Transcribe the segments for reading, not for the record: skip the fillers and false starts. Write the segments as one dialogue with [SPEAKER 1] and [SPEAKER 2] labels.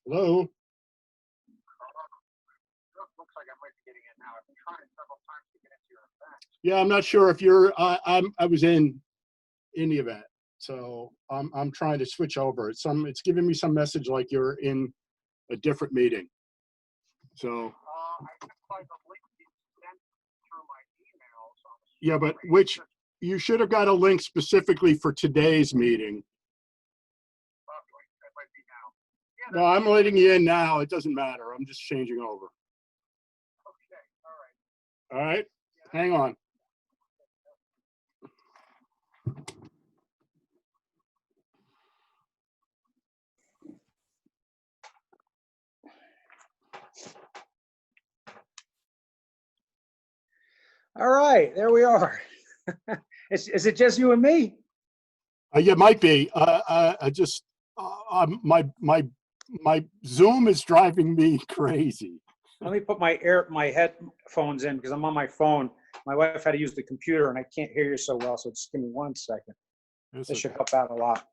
[SPEAKER 1] Hello?
[SPEAKER 2] Looks like I might be getting in now. I've been trying several times to get into your event.
[SPEAKER 1] Yeah, I'm not sure if you're, I was in the event. So I'm trying to switch over. It's giving me some message like you're in a different meeting. So.
[SPEAKER 2] I applied the link you sent through my emails.
[SPEAKER 1] Yeah, but you should have got a link specifically for today's meeting.
[SPEAKER 2] That might be now.
[SPEAKER 1] No, I'm letting you in now. It doesn't matter. I'm just changing over.
[SPEAKER 2] Okay, all right.
[SPEAKER 1] All right, hang on.
[SPEAKER 3] All right, there we are. Is it just you and me?
[SPEAKER 1] Yeah, it might be. My Zoom is driving me crazy.
[SPEAKER 3] Let me put my headphones in because I'm on my phone. My wife had to use the computer and I can't hear you so well, so just give me 1 second. This should help out a lot.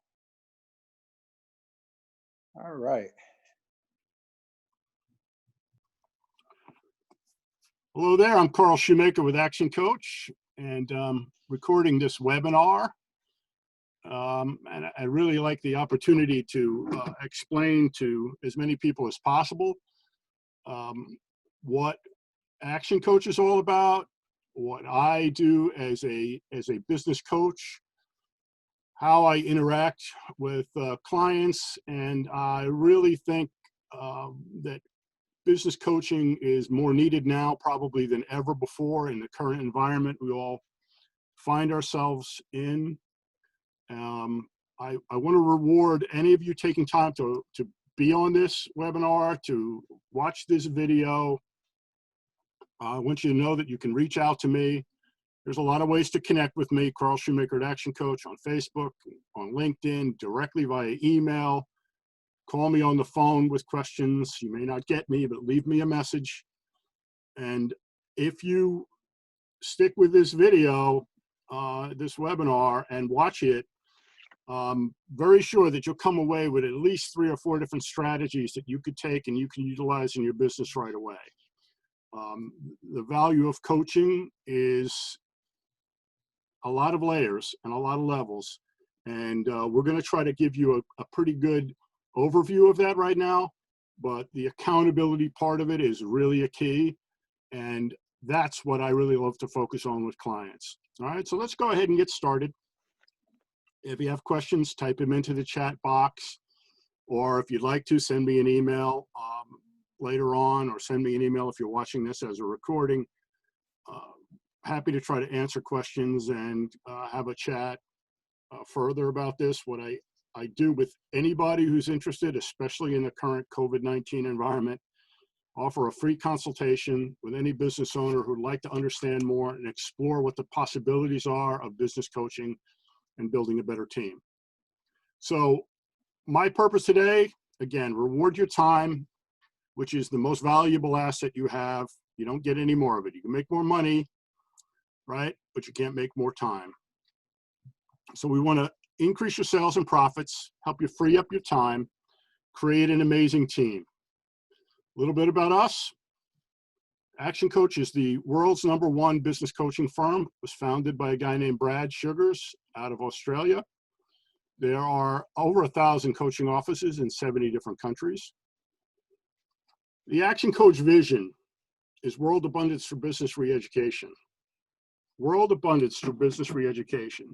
[SPEAKER 3] All right.
[SPEAKER 1] Hello there, I'm Carl Shoemaker with ActionCOACH, and recording this webinar. And I really like the opportunity to explain to as many people as possible what ActionCOACH is all about, what I do as a business coach, how I interact with clients, and I really think that business coaching is more needed now probably than ever before in the current environment we all find ourselves in. I want to reward any of you taking time to be on this webinar, to watch this video. I want you to know that you can reach out to me. There's a lot of ways to connect with me, Carl Shoemaker at ActionCOACH, on Facebook, on LinkedIn, directly via email. Call me on the phone with questions. You may not get me, but leave me a message. And if you stick with this video, this webinar, and watch it, very sure that you'll come away with at least 3 or 4 different strategies that you could take and you can utilize in your business right away. The value of coaching is a lot of layers and a lot of levels. And we're going to try to give you a pretty good overview of that right now. But the accountability part of it is really a key. And that's what I really love to focus on with clients. All right, so let's go ahead and get started. If you have questions, type them into the chat box, or if you'd like to, send me an email later on, or send me an email if you're watching this as a recording. Happy to try to answer questions and have a chat further about this. What I do with anybody who's interested, especially in the current COVID-19 environment, offer a free consultation with any business owner who'd like to understand more and explore what the possibilities are of business coaching and building a better team. So my purpose today, again, reward your time, which is the most valuable asset you have. You don't get any more of it. You can make more money, right? But you can't make more time. So we want to increase your sales and profits, help you free up your time, create an amazing team. A little bit about us. ActionCOACH is the world's #1 business coaching firm. It was founded by a guy named Brad Sugars out of Australia. There are over 1,000 coaching offices in 70 different countries. The ActionCOACH vision is world abundance for business re-education. World abundance for business re-education.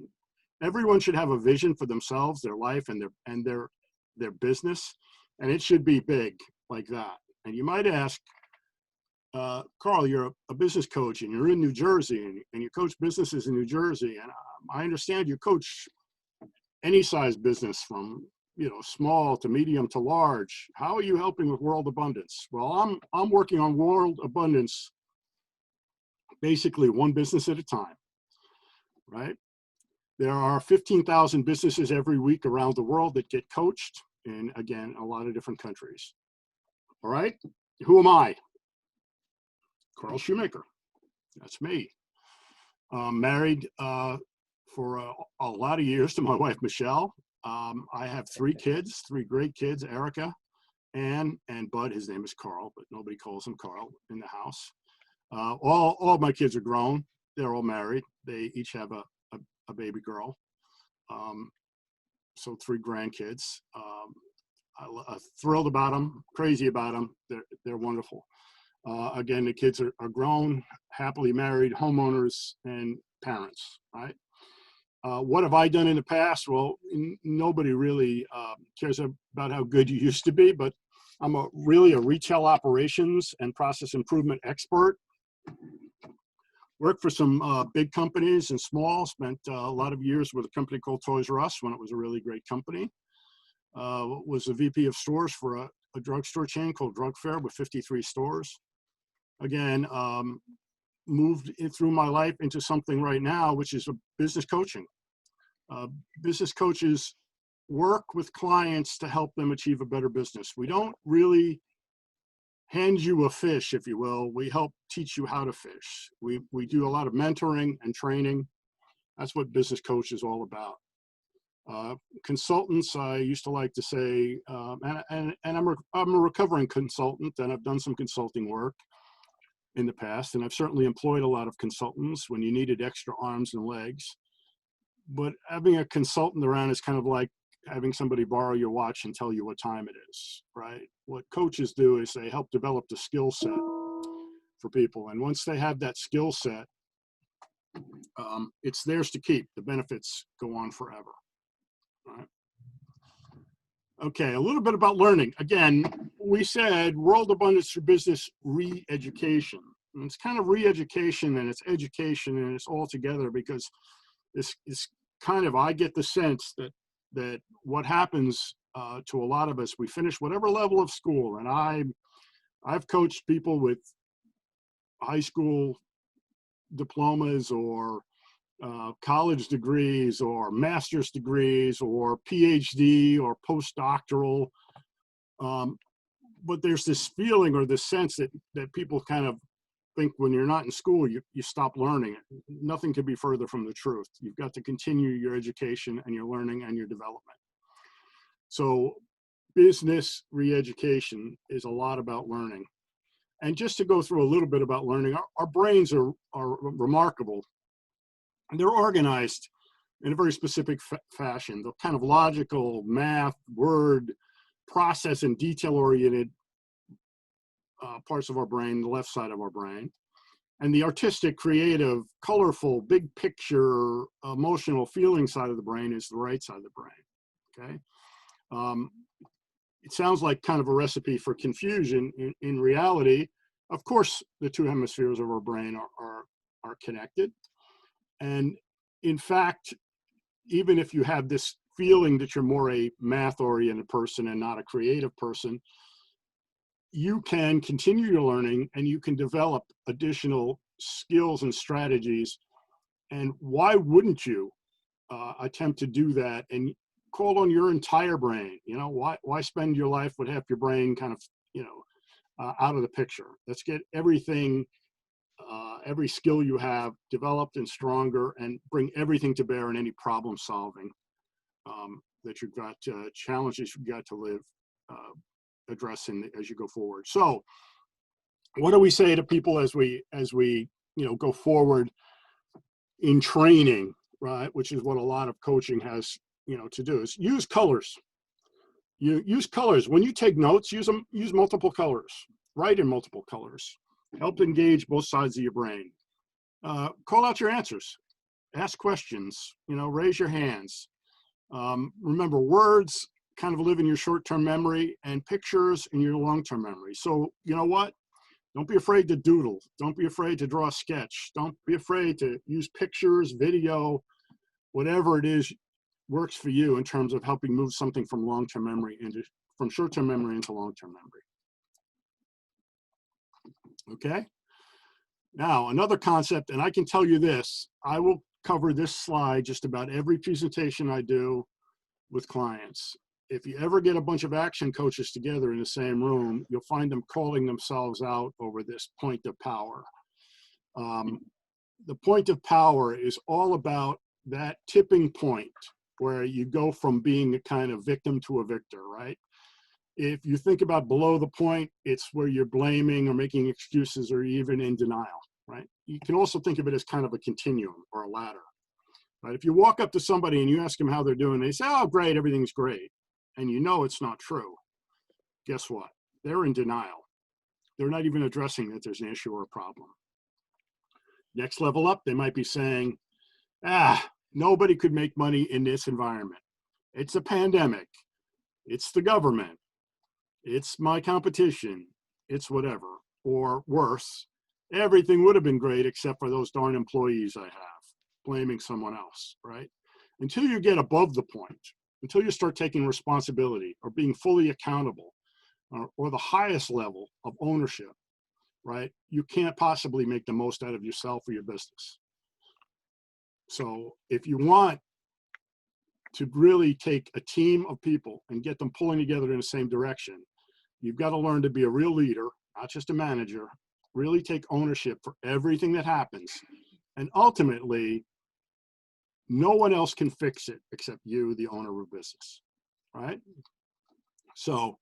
[SPEAKER 1] Everyone should have a vision for themselves, their life, and their business, and it should be big like that. And you might ask, Carl, you're a business coach and you're in New Jersey and you coach businesses in New Jersey, and I understand you coach any size business from small to medium to large. How are you helping with world abundance? Well, I'm working on world abundance basically one business at a time, right? There are 15,000 businesses every week around the world that get coached in, again, a lot of different countries. All right, who am I? Carl Shoemaker, that's me. Married for a lot of years to my wife, Michelle. I have 3 kids, 3 great kids, Erica, Ann and Bud. His name is Carl, but nobody calls him Carl in the house. All of my kids are grown. They're all married. They each have a baby girl. So 3 grandkids. I'm thrilled about them, crazy about them. They're wonderful. Again, the kids are grown, happily married, homeowners, and parents, right? What have I done in the past? Well, nobody really cares about how good you used to be, but I'm really a retail operations and process improvement expert. Worked for some big companies and small, spent a lot of years with a company called Toys R Us when it was a really great company. Was a VP of stores for a drugstore chain called Drug Fair with 53 stores. Again, moved through my life into something right now, which is a business coaching. Business coaches work with clients to help them achieve a better business. We don't really hand you a fish, if you will. We help teach you how to fish. We do a lot of mentoring and training. That's what business coach is all about. Consultants, I used to like to say, and I'm a recovering consultant, and I've done some consulting work in the past, and I've certainly employed a lot of consultants when you needed extra arms and legs. But having a consultant around is kind of like having somebody borrow your watch and tell you what time it is, right? What coaches do is they help develop the skill set for people. And once they have that skill set, it's theirs to keep. The benefits go on forever, right? Okay, a little bit about learning. Again, we said World Abundance for Business re-education. And it's kind of re-education and it's education and it's all together because it's kind of, I get the sense that what happens to a lot of us, we finish whatever level of school, and I've coached people with high school diplomas or college degrees or master's degrees or PhD or postdoctoral, but there's this feeling or this sense that people kind of think when you're not in school, you stop learning. Nothing could be further from the truth. You've got to continue your education and your learning and your development. So business re-education is a lot about learning. And just to go through a little bit about learning, our brains are remarkable. And they're organized in a very specific fashion. The kind of logical, math, word, process, and detail-oriented parts of our brain, the left side of our brain, and the artistic, creative, colorful, big picture, emotional, feeling side of the brain is the right side of the brain, okay? It sounds like kind of a recipe for confusion. In reality, of course, the 2 hemispheres of our brain are connected. And in fact, even if you have this feeling that you're more a math-oriented person and not a creative person, you can continue your learning and you can develop additional skills and strategies. And why wouldn't you attempt to do that and call on your entire brain? You know, why spend your life with half your brain kind of, out of the picture? Let's get everything, every skill you have developed and stronger, and bring everything to bear in any problem solving that you've got, challenges you've got to live, addressing as you go forward. So what do we say to people as we go forward in training, right? Which is what a lot of coaching has to do, is use colors. You use colors when you take notes. Use multiple colors. Write in multiple colors. Help engage both sides of your brain. Call out your answers. Ask questions. Raise your hands. Remember, words kind of live in your short-term memory and pictures in your long-term memory. So you know what? Don't be afraid to doodle. Don't be afraid to draw a sketch. Don't be afraid to use pictures, video, whatever it is works for you in terms of helping move something from long-term memory from short-term memory into long-term memory. Okay? Now, another concept, and I can tell you this, I will cover this slide just about every presentation I do with clients. If you ever get a bunch of action coaches together in the same room, you'll find them calling themselves out over this point of power. The point of power is all about that tipping point where you go from being a kind of victim to a victor, right? If you think about below the point, it's where you're blaming or making excuses or even in denial, right? You can also think of it as kind of a continuum or a ladder, right? If you walk up to somebody and you ask them how they're doing, they say, oh, great, everything's great. And you know it's not true. Guess what? They're in denial. They're not even addressing that there's an issue or a problem. Next level up, they might be saying, nobody could make money in this environment. It's a pandemic. It's the government. It's my competition. It's whatever. Or worse, everything would have been great except for those darn employees I have, blaming someone else, right? Until you get above the point, until you start taking responsibility or being fully accountable, or the highest level of ownership, right? You can't possibly make the most out of yourself or your business. So if you want to really take a team of people and get them pulling together in the same direction, you've got to learn to be a real leader, not just a manager, really take ownership for everything that happens. And ultimately, no one else can fix it except you, the owner of business, right? So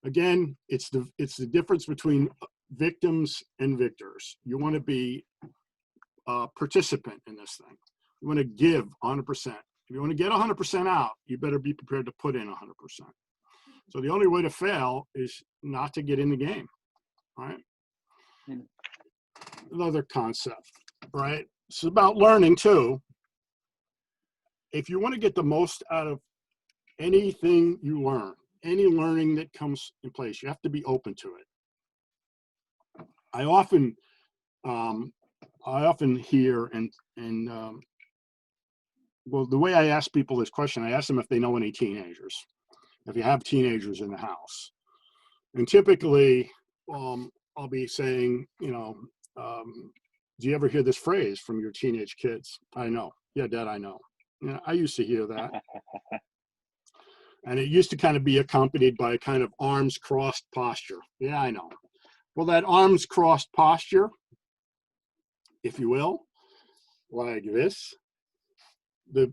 [SPEAKER 1] again, it's the difference between victims and victors. You want to be a participant in this thing. You want to give 100%. If you want to get 100% out, you better be prepared to put in 100%. So the only way to fail is not to get in the game, right? Another concept, right? It's about learning too. If you want to get the most out of anything you learn, any learning that comes in place, you have to be open to it. I often hear well, the way I ask people this question, I ask them if they know any teenagers, if you have teenagers in the house. And typically, I'll be saying, do you ever hear this phrase from your teenage kids? I know. Yeah, Dad, I know. Yeah, I used to hear that. And it used to kind of be accompanied by a kind of arms crossed posture. Yeah, I know. Well, that arms crossed posture, if you will, like this, the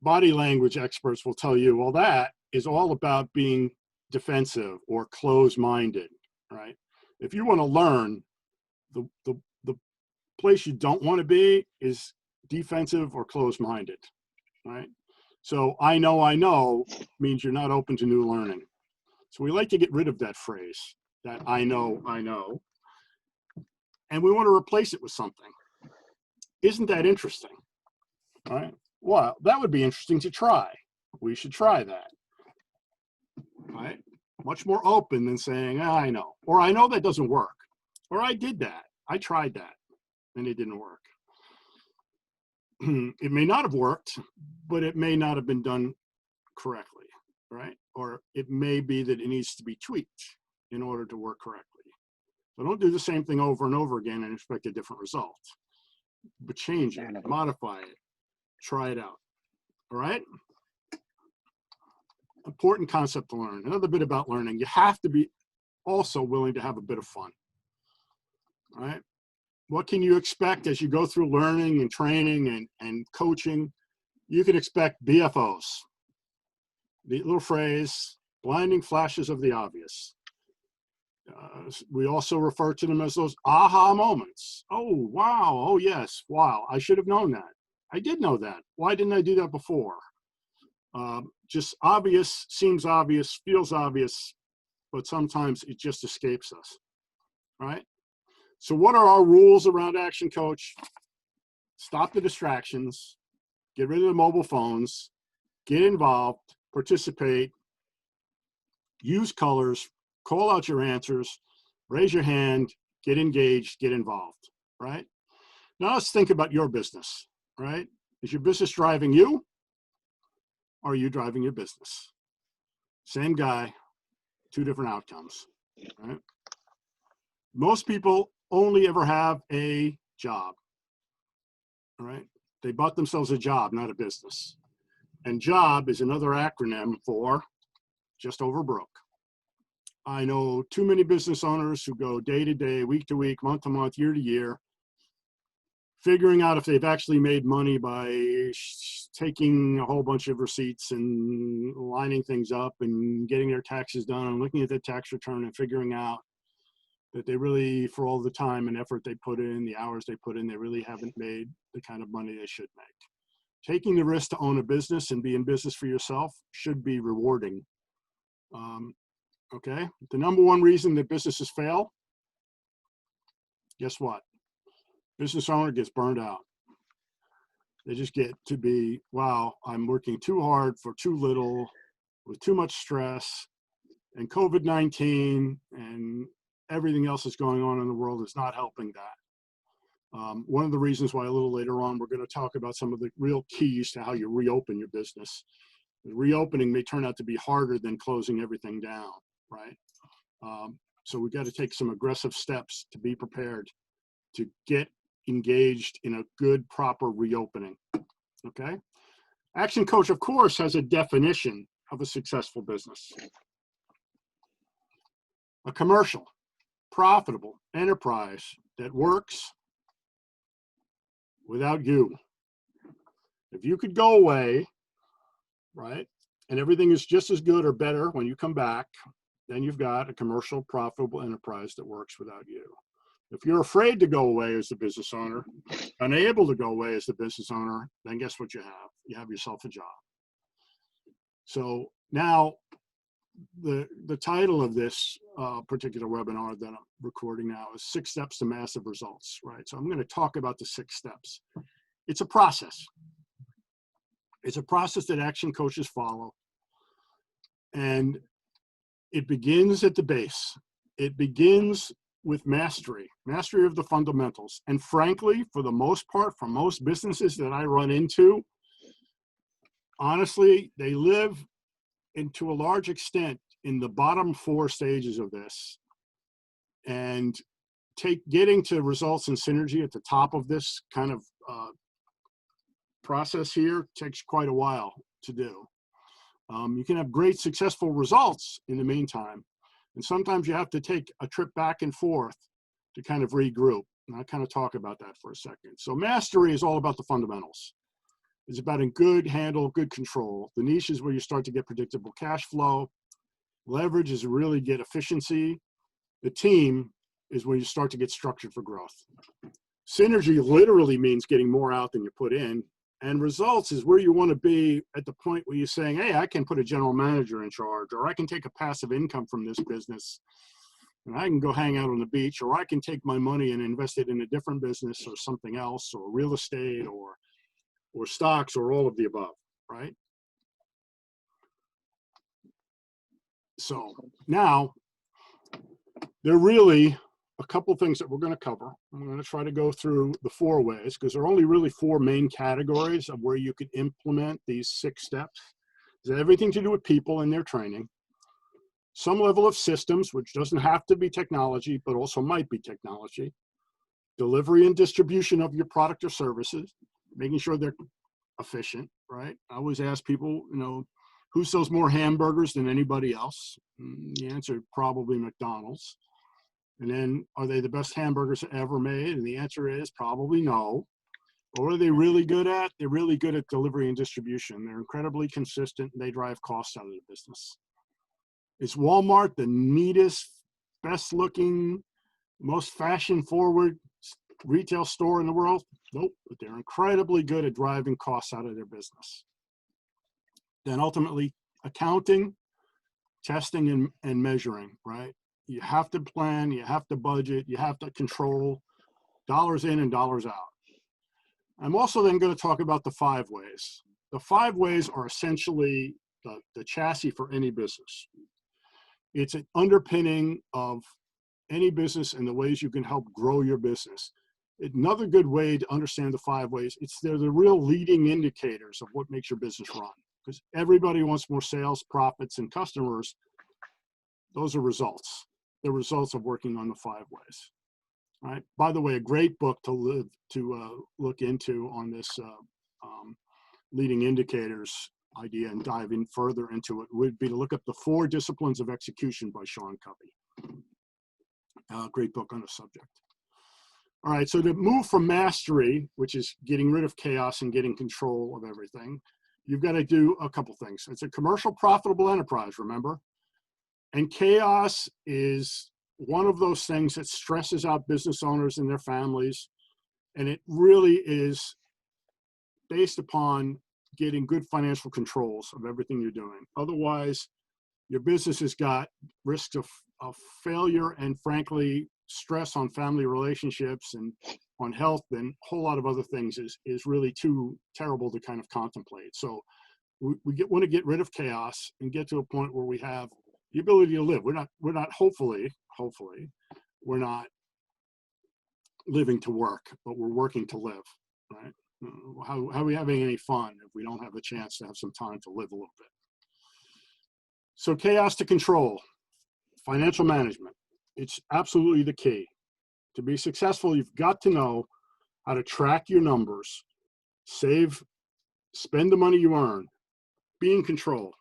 [SPEAKER 1] body language experts will tell you, well, that is all about being defensive or closed-minded, right? If you want to learn, the place you don't want to be is defensive or closed-minded, right? So I know means you're not open to new learning. So we like to get rid of that phrase, that I know, and we want to replace it with something. Isn't that interesting? All right. Well, that would be interesting to try. We should try that. Right? Much more open than saying, I know, or I know that doesn't work, or I did that. I tried that and it didn't work. It may not have worked, but it may not have been done correctly, right? Or it may be that it needs to be tweaked in order to work correctly. So don't do the same thing over and over again and expect a different result, but change it, modify it, try it out, all right? Important concept to learn. Another bit about learning, you have to be also willing to have a bit of fun, all right? What can you expect as you go through learning and training and coaching? You can expect BFOs. The little phrase, blinding flashes of the obvious. We also refer to them as those aha moments. Oh, wow. Oh, yes. Wow. I should have known that. I did know that. Why didn't I do that before? Just obvious, seems obvious, feels obvious, but sometimes it just escapes us, right? So what are our rules around Action Coach? Stop the distractions, get rid of the mobile phones, get involved, participate, use colors, call out your answers, raise your hand, get engaged, get involved, right? Now let's think about your business, right? Is your business driving you? Or are you driving your business? Same guy, two different outcomes, right? Most people only ever have a job, all right? They bought themselves a job, not a business. And job is another acronym for just over broke. I know too many business owners who go day to day, week to week, month to month, year to year, figuring out if they've actually made money by taking a whole bunch of receipts and lining things up and getting their taxes done and looking at their tax return and figuring out that they really, for all the time and effort they put in, the hours they put in, they really haven't made the kind of money they should make. Taking the risk to own a business and be in business for yourself should be rewarding. Okay, the number one reason that businesses fail, guess what? Business owner gets burned out. They just get to be, wow, I'm working too hard for too little, with too much stress, and COVID-19 and everything else that's going on in the world is not helping that. One of the reasons why a little later on, we're going to talk about some of the real keys to how you reopen your business. The reopening may turn out to be harder than closing everything down, right? So we've got to take some aggressive steps to be prepared to get engaged in a good, proper reopening, okay? Action Coach, of course, has a definition of a successful business. A commercial, profitable enterprise that works without you. If you could go away, right, and everything is just as good or better when you come back, then you've got a commercial, profitable enterprise that works without you. If you're afraid to go away as the business owner, unable to go away as the business owner, then guess what you have? You have yourself a job. So now the title of this particular webinar that I'm recording now is 6 Steps to Massive Results, right? So I'm going to talk about the 6 steps. It's a process. It's a process that action coaches follow. And it begins at the base. It begins with mastery of the fundamentals. And frankly, for the most part, for most businesses that I run into, honestly, they live to a large extent in the bottom 4 stages of this. And getting to results and synergy at the top of this kind of process here takes quite a while to do. You can have great successful results in the meantime. And sometimes you have to take a trip back and forth to kind of regroup. And I'll kind of talk about that for a second. So mastery is all about the fundamentals. It's about a good handle, good control. The niche is where you start to get predictable cash flow. Leverage is really get efficiency. The team is when you start to get structured for growth. Synergy literally means getting more out than you put in. And results is where you want to be at the point where you're saying, hey, I can put a general manager in charge, or I can take a passive income from this business and I can go hang out on the beach, or I can take my money and invest it in a different business or something else, or real estate or stocks, or all of the above, right? So now there are really a couple things that we're going to cover. I'm going to try to go through the 4 ways, because there are only really 4 main categories of where you could implement these 6 steps. It's everything to do with people and their training, some level of systems, which doesn't have to be technology, but also might be technology, delivery and distribution of your product or services, making sure they're efficient, right? I always ask people, who sells more hamburgers than anybody else? The answer, probably McDonald's. And then, are they the best hamburgers ever made? And the answer is probably no. But what are they really good at? They're really good at delivery and distribution. They're incredibly consistent, and they drive costs out of the business. Is Walmart the neatest, best looking, most fashion forward retail store in the world? Nope, but they're incredibly good at driving costs out of their business. Then ultimately, accounting, testing, and measuring, right? You have to plan, you have to budget, you have to control dollars in and dollars out. I'm also then going to talk about the 5 ways. The 5 ways are essentially the chassis for any business. It's an underpinning of any business and the ways you can help grow your business. Another good way to understand the 5 ways, they're the real leading indicators of what makes your business run. Because everybody wants more sales, profits, and customers. Those are results. They're results of working on the 5 ways. All right. By the way, a great book to look into on this leading indicators idea and dive in further into it would be to look up The 4 Disciplines of Execution by Sean Covey. Great book on the subject. All right, so to move from mastery, which is getting rid of chaos and getting control of everything, you've got to do a couple things. It's a commercial profitable enterprise, remember? And chaos is one of those things that stresses out business owners and their families. And it really is based upon getting good financial controls of everything you're doing. Otherwise, your business has got risks of failure and, frankly, stress on family relationships and on health and a whole lot of other things is really too terrible to kind of contemplate. So we want to get rid of chaos and get to a point where we have the ability to live. We're not hopefully, we're not living to work, but we're working to live, right? How are we having any fun if we don't have a chance to have some time to live a little bit? So chaos to control, financial management. It's absolutely the key. To be successful, you've got to know how to track your numbers, save, spend the money you earn, be in control,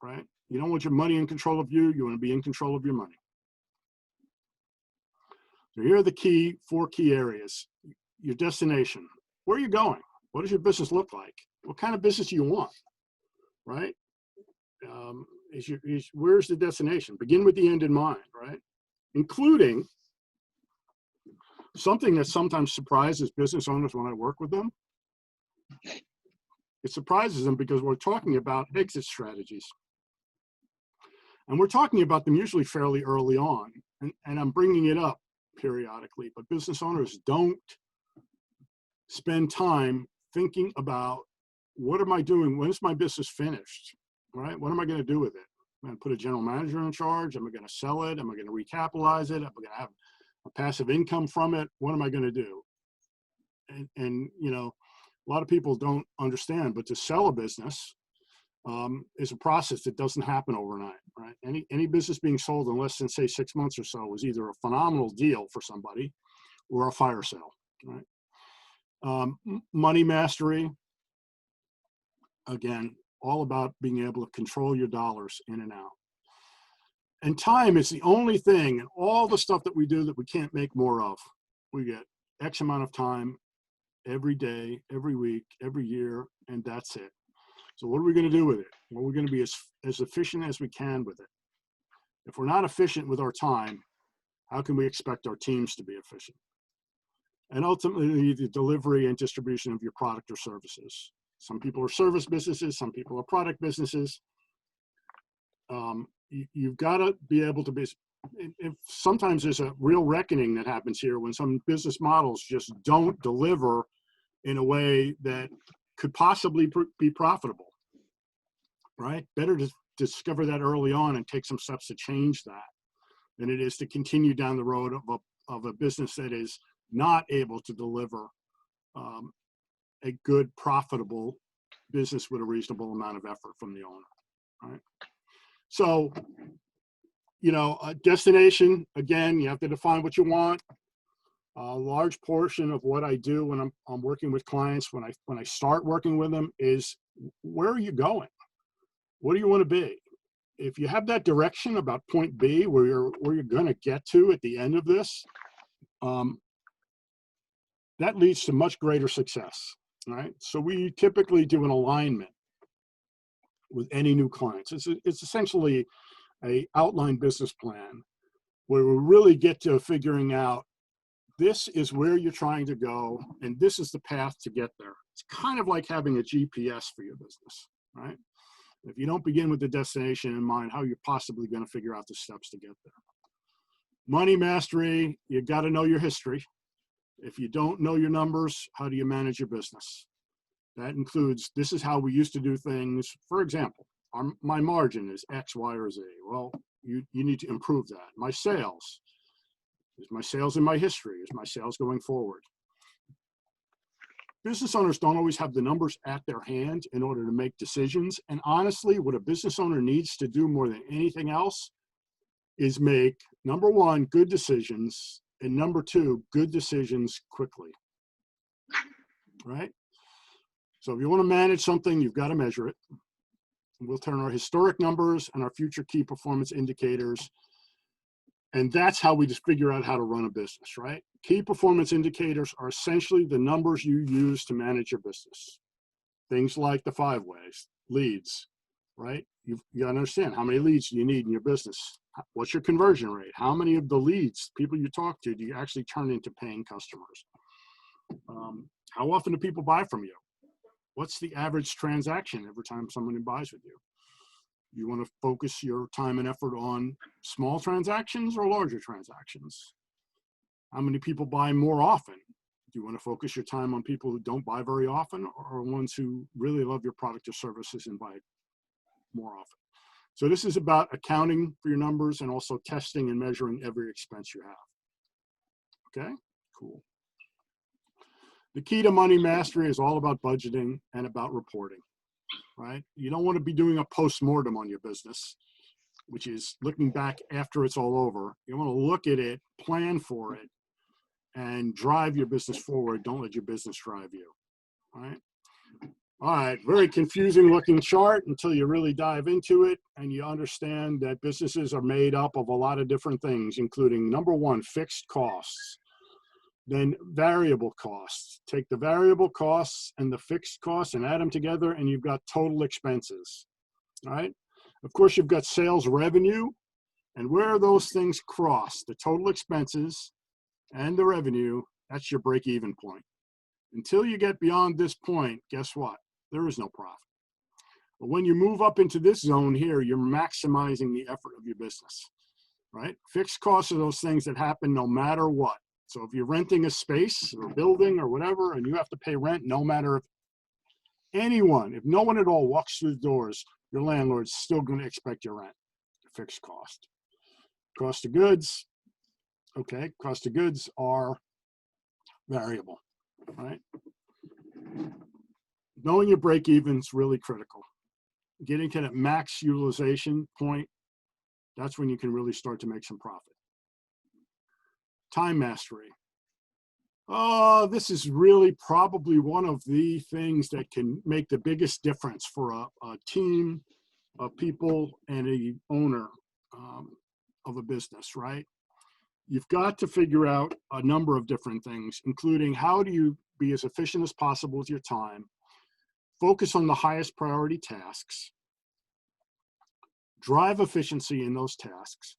[SPEAKER 1] right? You don't want your money in control of you. You want to be in control of your money. So here are the four key areas. Your destination. Where are you going? What does your business look like? What kind of business do you want, right? Where's the destination? Begin with the end in mind, right? Including something that sometimes surprises business owners when I work with them. It surprises them because we're talking about exit strategies. And we're talking about them usually fairly early on. And I'm bringing it up periodically, but business owners don't spend time thinking about, what am I doing? When is my business finished, right? What am I going to do with it? Am I going to put a general manager in charge? Am I going to sell it? Am I going to recapitalize it? Am I going to have a passive income from it? What am I going to do? And you know, a lot of people don't understand, but to sell a business is a process that doesn't happen overnight, right? Any business being sold in less than, say, 6 months or so is either a phenomenal deal for somebody or a fire sale, right? Money mastery, again, all about being able to control your dollars in and out. And time is the only thing, and all the stuff that we do that we can't make more of. We get X amount of time every day, every week, every year, and that's it. So what are we going to do with it? Well, we're going to be as efficient as we can with it. If we're not efficient with our time, how can we expect our teams to be efficient? And ultimately, the delivery and distribution of your product or services. Some people are service businesses, some people are product businesses. You've got to be able to be, sometimes there's a real reckoning that happens here when some business models just don't deliver in a way that could possibly be profitable, right? Better to discover that early on and take some steps to change that than it is to continue down the road of a business that is not able to deliver a good, profitable business with a reasonable amount of effort from the owner, right? So, you know, a destination, again, you have to define what you want. A large portion of what I do when I'm working with clients, when I start working with them, is where are you going? What do you want to be? If you have that direction about point B, where you're going to get to at the end of this, that leads to much greater success, right? So we typically do an alignment with any new clients. It's essentially a outline business plan where we really get to figuring out, this is where you're trying to go, and this is the path to get there. It's kind of like having a GPS for your business, right? If you don't begin with the destination in mind, how you're possibly going to figure out the steps to get there. Money mastery, you got to know your history. If you don't know your numbers, how do you manage your business? That includes, this is how we used to do things. For example, my margin is X, Y, or Z. Well, you need to improve that. My sales. Is my sales in my history? Is my sales going forward? Business owners don't always have the numbers at their hand in order to make decisions. And honestly, what a business owner needs to do more than anything else is make, number one, good decisions, and number two, good decisions quickly, right? So if you want to manage something, you've got to measure it. We'll turn our historic numbers and our future key performance indicators And that's how we just figure out how to run a business, right? Key performance indicators are essentially the numbers you use to manage your business. Things like the 5 ways, leads, right? You got to understand, how many leads do you need in your business? What's your conversion rate? How many of the leads, people you talk to, do you actually turn into paying customers? How often do people buy from you? What's the average transaction every time someone buys with you? You want to focus your time and effort on small transactions or larger transactions? How many people buy more often? Do you want to focus your time on people who don't buy very often, or ones who really love your product or services and buy more often? So this is about accounting for your numbers and also testing and measuring every expense you have. Okay, cool. The key to money mastery is all about budgeting and about reporting, right? You don't want to be doing a post-mortem on your business, which is looking back after it's all over. You want to look at it, plan for it, and drive your business forward. Don't let your business drive you, all right? All right, very confusing looking chart until you really dive into it and you understand that businesses are made up of a lot of different things, including number 1, fixed costs, then variable costs. Take the variable costs and the fixed costs and add them together and you've got total expenses, all right? Of course, you've got sales revenue, and where those things cross, the total expenses and the revenue, that's your break-even point. Until you get beyond this point, guess what? There is no profit. But when you move up into this zone here, you're maximizing the effort of your business, right? Fixed costs are those things that happen no matter what. So if you're renting a space or a building or whatever, and you have to pay rent, no matter if if no one at all walks through the doors, your landlord's still going to expect your rent, fixed cost. Cost of goods, okay, cost of goods are variable, right? Knowing your break even is really critical. Getting to that max utilization point, that's when you can really start to make some profit. Time mastery. Oh, this is really probably one of the things that can make the biggest difference for a team of people and a owner of a business, right? You've got to figure out a number of different things, including how do you be as efficient as possible with your time, focus on the highest priority tasks, drive efficiency in those tasks,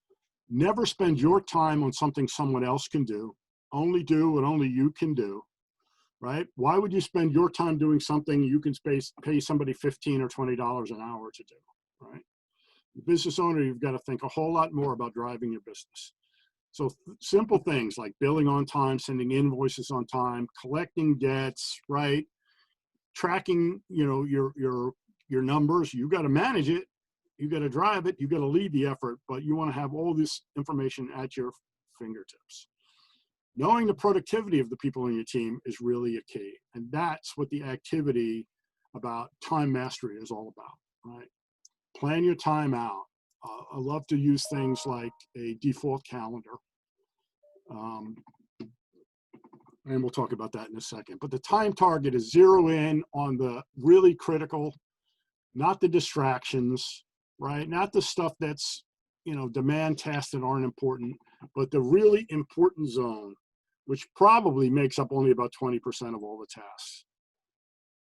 [SPEAKER 1] never spend your time on something someone else can do, only do what only you can do, right? Why would you spend your time doing something you can pay somebody $15 or $20 an hour to do, right? Business owner, you've got to think a whole lot more about driving your business. So simple things like billing on time, sending invoices on time, collecting debts, right? Tracking, your numbers. You got to manage it. You got to drive it. You got to lead the effort, but you want to have all this information at your fingertips. Knowing the productivity of the people on your team is really a key. And that's what the activity about time mastery is all about, right? Plan your time out. I love to use things like a default calendar. And we'll talk about that in a second. But the time target is zero in on the really critical, not the distractions, right? Not the stuff that's, demand tasks that aren't important, but the really important zone, which probably makes up only about 20% of all the tasks.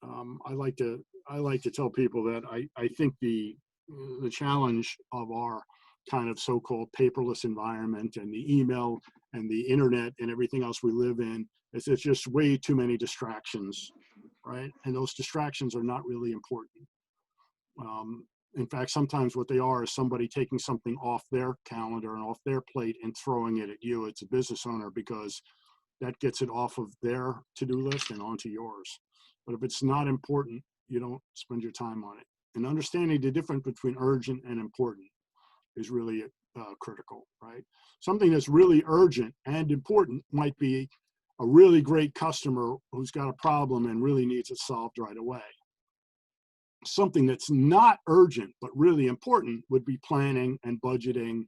[SPEAKER 1] I like to tell people that I think the challenge of our kind of so-called paperless environment and the email and the internet and everything else we live in is there's just way too many distractions, right? And those distractions are not really important. In fact, sometimes what they are is somebody taking something off their calendar and off their plate and throwing it at you. It's a business owner because that gets it off of their to-do list and onto yours. But if it's not important, you don't spend your time on it. And understanding the difference between urgent and important is really critical, right? Something that's really urgent and important might be a really great customer who's got a problem and really needs it solved right away. Something that's not urgent but really important would be planning and budgeting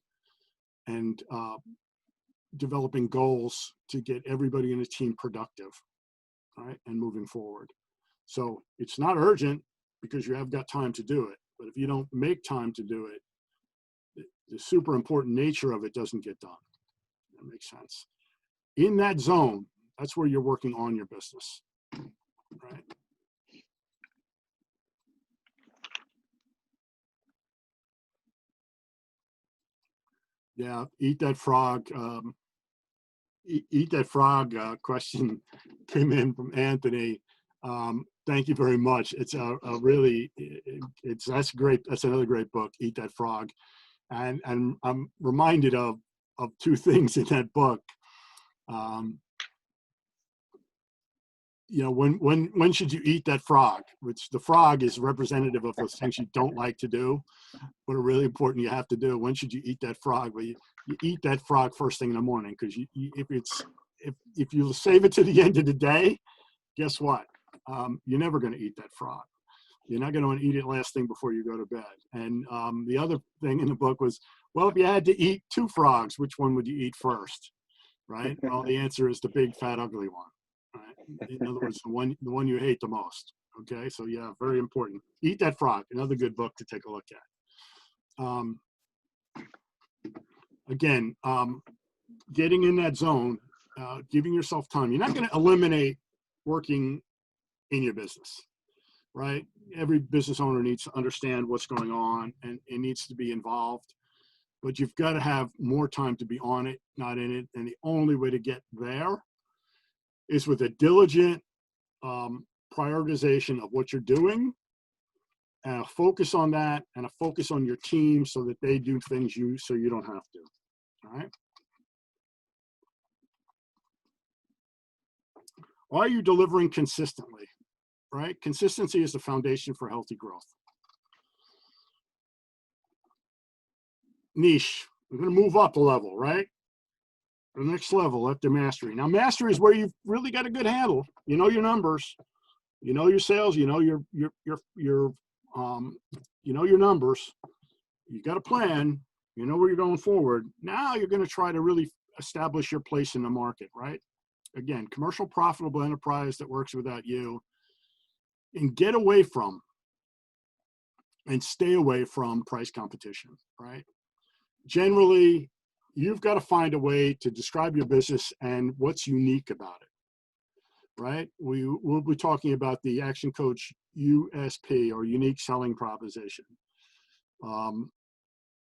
[SPEAKER 1] and developing goals to get everybody in a team productive, right, and moving forward. So it's not urgent because you have got time to do it. But if you don't make time to do it, the super important nature of it doesn't get done. That makes sense. In that zone, that's where you're working on your business, right? Yeah, eat that frog. Eat that frog question came in from Anthony. Thank you very much. It's a really, that's great. That's another great book, Eat That Frog. And I'm reminded of two things in that book. You know, when should you eat that frog? Which the frog is representative of those things you don't like to do, but are really important you have to do. When should you eat that frog? Well, you eat that frog first thing in the morning, because if you save it to the end of the day, guess what? You're never going to eat that frog. You're not going to want to eat it last thing before you go to bed. And the other thing in the book was, well, if you had to eat two frogs, which one would you eat first? Right? Well, the answer is the big, fat, ugly one. Right? In other words, the one you hate the most. Okay, so yeah, very important. Eat That Frog, another good book to take a look at. Again, getting in that zone, giving yourself time. You're not going to eliminate working in your business, right? Every business owner needs to understand what's going on, and it needs to be involved. But you've got to have more time to be on it, not in it. And the only way to get there is with a diligent prioritization of what you're doing, and a focus on that, and a focus on your team so that they do things so you don't have to. All right. Are you delivering consistently? Right? Consistency is the foundation for healthy growth. Niche. We're going to move up a level, right? The next level after mastery. Now, mastery is where you've really got a good handle. You know your numbers. You know your sales. You know your you know your numbers. You got a plan. You know where you're going forward. Now you're going to try to really establish your place in the market, right? Again, commercial profitable enterprise that works without you. And get away from and stay away from price competition, right? Generally, you've got to find a way to describe your business and what's unique about it, right? We'll be talking about the ActionCOACH USP, or unique selling proposition.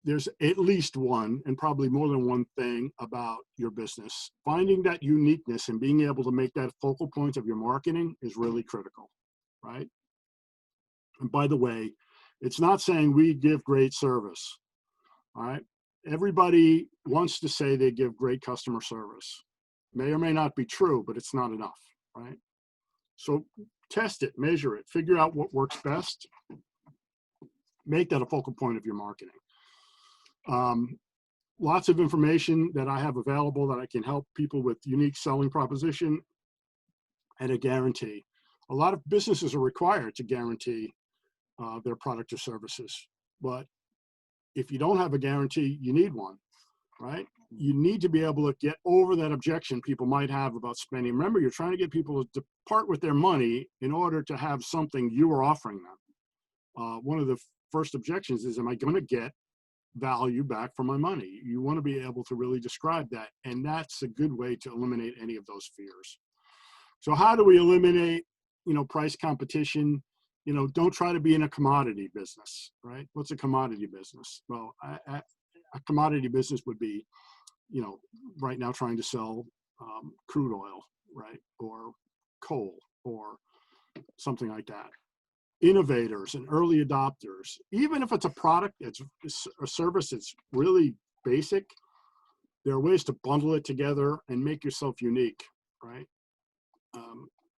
[SPEAKER 1] There's at least one, and probably more than one thing about your business. Finding that uniqueness and being able to make that focal point of your marketing is really critical, right? And by the way, it's not saying we give great service, all right? Everybody wants to say they give great customer service. May or may not be true, but it's not enough, right? So test it, measure it, figure out what works best. Make that a focal point of your marketing. Lots of information that I have available that I can help people with unique selling proposition and a guarantee. A lot of businesses are required to guarantee their product or services, but if you don't have a guarantee, you need one, right? You need to be able to get over that objection people might have about spending. Remember, you're trying to get people to part with their money in order to have something you are offering them. One of the first objections is, am I going to get value back for my money? You want to be able to really describe that, and that's a good way to eliminate any of those fears. So how do we eliminate, price competition? Don't try to be in a commodity business, right? What's a commodity business? Well, a commodity business would be, right now trying to sell crude oil, right? Or coal or something like that. Innovators and early adopters, even if it's a product, it's a service that's really basic, there are ways to bundle it together and make yourself unique, right?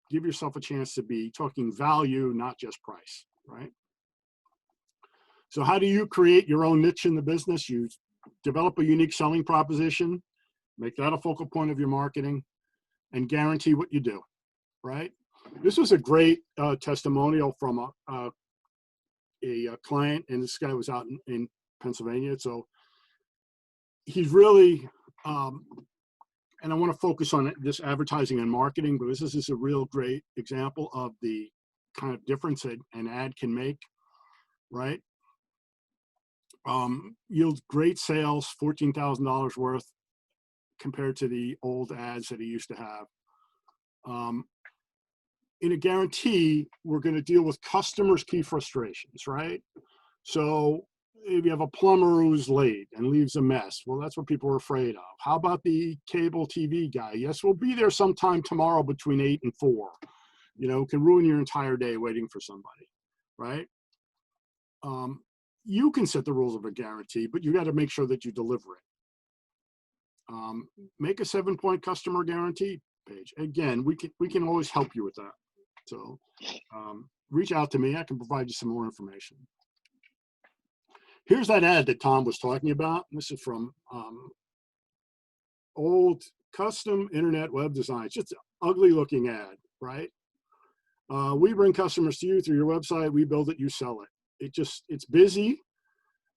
[SPEAKER 1] Give yourself a chance to be talking value, not just price, right? So how do you create your own niche in the business? You develop a unique selling proposition, make that a focal point of your marketing, and guarantee what you do, right? This was a great testimonial from a client, and this guy was out in Pennsylvania. So he's really, and I want to focus on this advertising and marketing, but this is a real great example of the kind of difference that an ad can make, right? Yields great sales, $14,000 worth compared to the old ads that he used to have. In a guarantee, we're going to deal with customers' key frustrations, right? So if you have a plumber who's late and leaves a mess, well, that's what people are afraid of. How about the cable TV guy? Yes, we'll be there sometime tomorrow between 8 and 4. You know, can ruin your entire day waiting for somebody, right? You can set the rules of a guarantee, but you got to make sure that you deliver it. Make a 7-point customer guarantee page. Again, we can always help you with that. So reach out to me. I can provide you some more information. Here's that ad that Tom was talking about. This is from old custom internet web design. It's just an ugly looking ad, right? We bring customers to you through your website. We build it, you sell it. It's busy.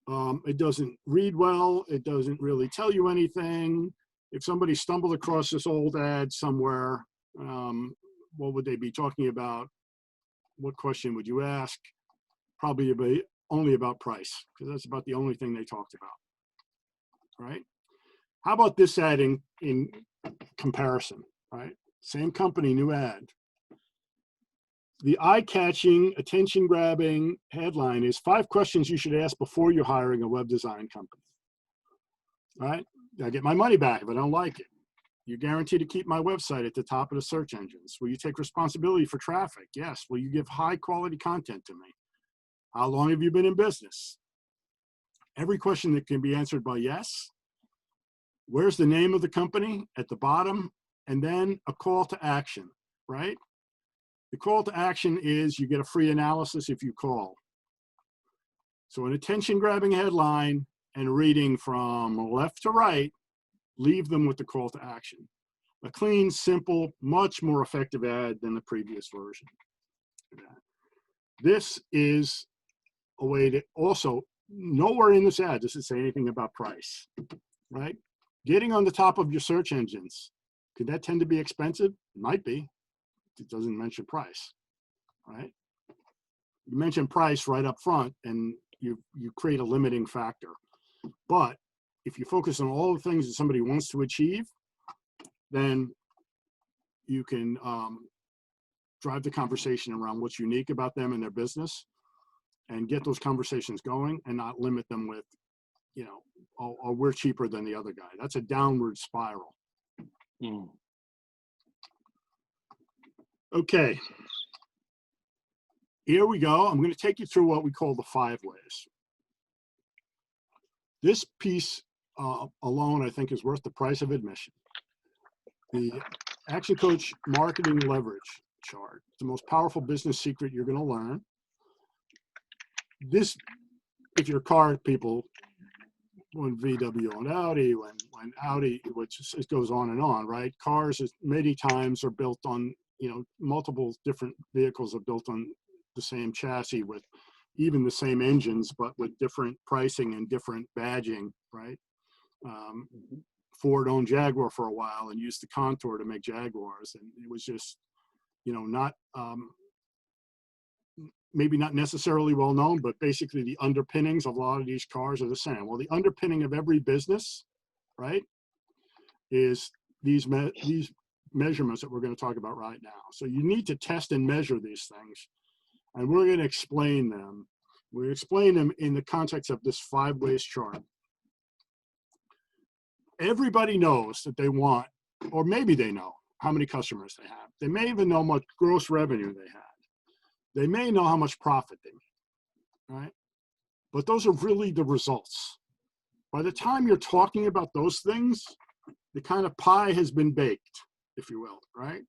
[SPEAKER 1] It doesn't read well. It doesn't really tell you anything. If somebody stumbled across this old ad somewhere, what would they be talking about? What question would you ask? Probably only about price, because that's about the only thing they talked about, right? How about this ad in comparison, right? Same company, new ad. The eye-catching, attention-grabbing headline is 5 questions you should ask before you're hiring a web design company, right? I get my money back if I don't like it. You guarantee to keep my website at the top of the search engines. Will you take responsibility for traffic? Yes. Will you give high-quality content to me? How long have you been in business? Every question that can be answered by yes. Where's the name of the company at the bottom? And then a call to action, right? The call to action is you get a free analysis if you call. So an attention-grabbing headline and reading from left to right, leave them with the call to action. A clean, simple, much more effective ad than the previous version. This is a way to also, nowhere in this ad does it say anything about price, right? Getting on the top of your search engines, could that tend to be expensive? It might be. It doesn't mention price, right? You mention price right up front and you create a limiting factor. But if you focus on all the things that somebody wants to achieve, then you can drive the conversation around what's unique about them and their business and get those conversations going and not limit them with, you know, oh, we're cheaper than the other guy. That's a downward spiral. Okay. Here we go. I'm going to take you through what we call the 5 ways. This piece alone, I think, is worth the price of admission. The ActionCOACH marketing leverage chart, the most powerful business secret you're going to learn. This, if you're car people, when VW and Audi, when Audi, which it goes on and on, right? Cars many times are built on, you know, multiple different vehicles are built on the same chassis with even the same engines, but with different pricing and different badging, right? Ford owned Jaguar for a while and used the Contour to make Jaguars. And it was just, you know, not, maybe not necessarily well known, but basically the underpinnings of a lot of these cars are the same. Well, the underpinning of every business, right, is these measurements that we're going to talk about right now. So you need to test and measure these things, and we're going to explain them. We explain them in the context of this 5 ways chart. Everybody knows that they want, or maybe they know how many customers they have. They may even know how much gross revenue they had. They may know how much profit they made, right? But those are really the results. By the time you're talking about those things, the kind of pie has been baked, if you will, right?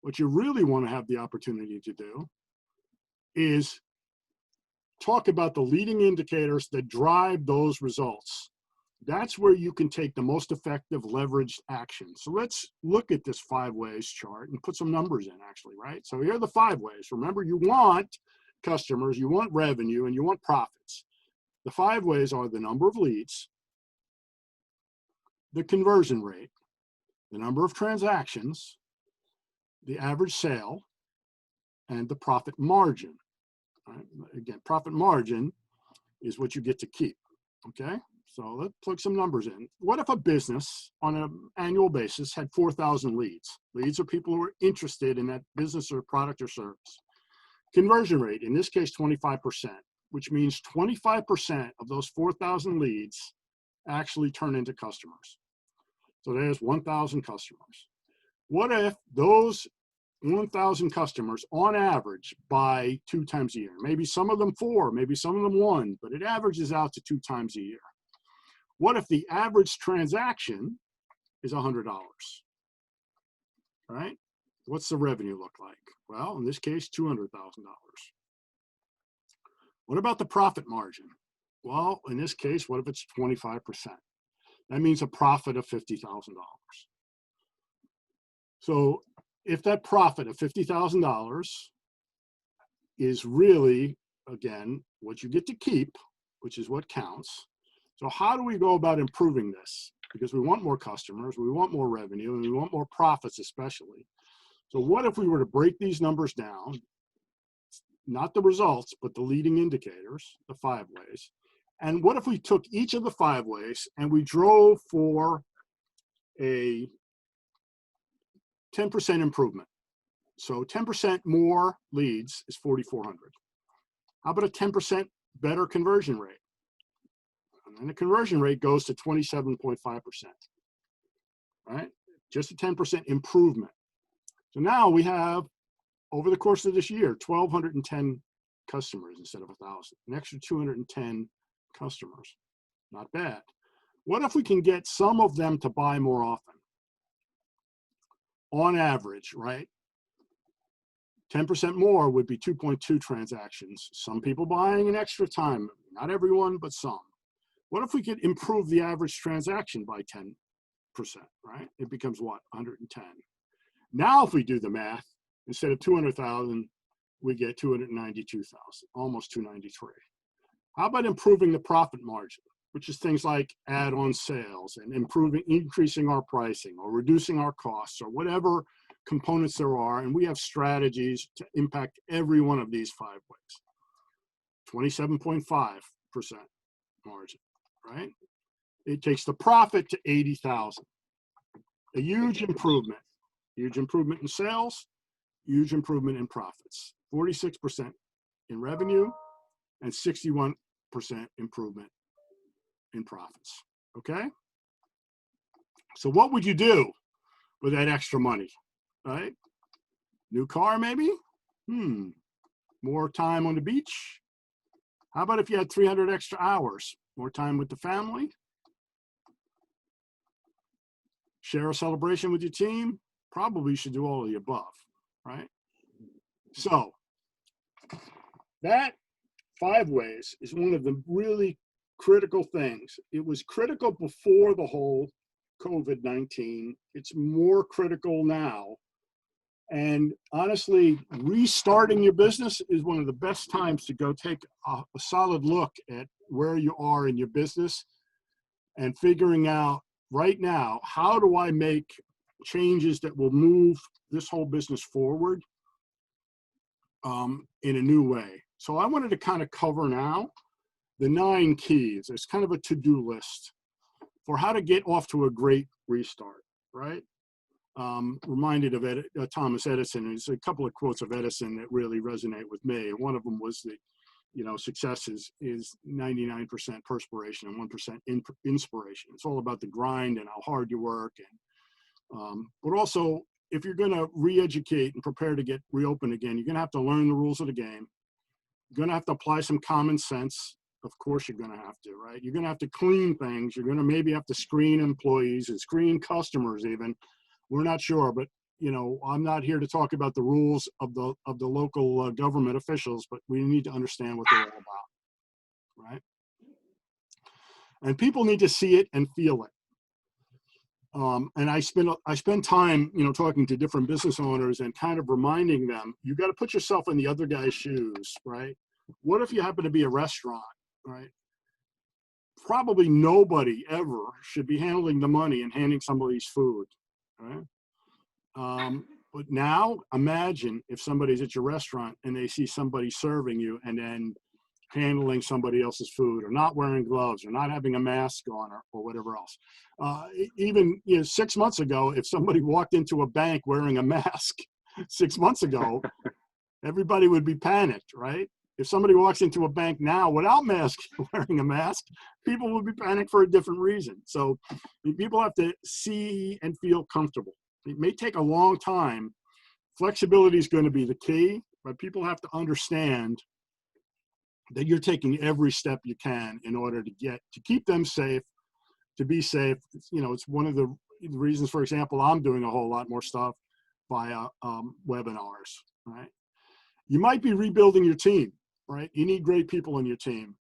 [SPEAKER 1] What you really want to have the opportunity to do is talk about the leading indicators that drive those results. That's where you can take the most effective leveraged action. So let's look at this 5 ways chart and put some numbers in, actually, right? So here are the 5 ways. Remember, you want customers, you want revenue, and you want profits. The 5 ways are the number of leads, the conversion rate, the number of transactions, the average sale, and the profit margin. Right? Again, profit margin is what you get to keep, okay? So let's plug some numbers in. What if a business on an annual basis had 4,000 leads? Leads are people who are interested in that business or product or service. Conversion rate, in this case, 25%, which means 25% of those 4,000 leads actually turn into customers. So there's 1,000 customers. What if those 1,000 customers on average buy 2 times a year? Maybe some of them 4, maybe some of them 1, but it averages out to 2 times a year. What if the average transaction is $100, right? What's the revenue look like? Well, in this case, $200,000. What about the profit margin? Well, in this case, what if it's 25%? That means a profit of $50,000. So if that profit of $50,000 is really, again, what you get to keep, which is what counts. So how do we go about improving this? Because we want more customers, we want more revenue, and we want more profits especially. So what if we were to break these numbers down, not the results, but the leading indicators, the 5 ways. And what if we took each of the 5 ways and we drove for a 10% improvement? So 10% more leads is 4,400. How about a 10% better conversion rate? And then the conversion rate goes to 27.5%, right? Just a 10% improvement. So now we have, over the course of this year, 1,210 customers instead of 1,000, an extra 210 customers. Not bad. What if we can get some of them to buy more often? On average, right? 10% more would be 2.2 transactions. Some people buying an extra time, not everyone, but some. What if we could improve the average transaction by 10%, right? It becomes what, 110. Now if we do the math, instead of 200,000, we get 292,000, almost 293. How about improving the profit margin, which is things like add-on sales and increasing our pricing or reducing our costs or whatever components there are, and we have strategies to impact every one of these 5 ways. 27.5% margin, right? It takes the profit to 80,000. A huge improvement in sales, huge improvement in profits. 46% in revenue and 61% improvement in profits, okay? So what would you do with that extra money, right? New car maybe? More time on the beach? How about if you had 300 extra hours? More time with the family? Share a celebration with your team? Probably you should do all of the above, right? So that 5 ways is one of the really critical things. It was critical before the whole COVID-19. It's more critical now. And honestly, restarting your business is one of the best times to go take a solid look at where you are in your business and figuring out right now, how do I make changes that will move this whole business forward in a new way. So I wanted to kind of cover now the 9 keys. It's kind of a to-do list for how to get off to a great restart, right? Reminded of Thomas Edison. There's a couple of quotes of Edison that really resonate with me. One of them was that, success is 99% perspiration and 1% inspiration. It's all about the grind and how hard you work. And but also, if you're going to re-educate and prepare to get reopened again, you're going to have to learn the rules of the game. You're going to have to apply some common sense. Of course, you're going to have to, right? You're going to have to clean things. You're going to maybe have to screen employees and screen customers even. We're not sure, but I'm not here to talk about the rules of the local government officials, but we need to understand what they're all about, right? And people need to see it and feel it. And I spend time, talking to different business owners and kind of reminding them, you got to put yourself in the other guy's shoes, right? What if you happen to be a restaurant, right? Probably nobody ever should be handling the money and handing somebody's food, right? But now imagine if somebody's at your restaurant and they see somebody serving you and then handling somebody else's food, or not wearing gloves, or not having a mask on, or whatever else. Even 6 months ago, if somebody walked into a bank wearing a mask 6 months ago, everybody would be panicked, right? If somebody walks into a bank now without wearing a mask, people will be panicked for a different reason. So people have to see and feel comfortable. It may take a long time. Flexibility is going to be the key, but people have to understand that you're taking every step you can in order to keep them safe, to be safe. It's one of the reasons, for example, I'm doing a whole lot more stuff via webinars, right? You might be rebuilding your team, right? You need great people in your team.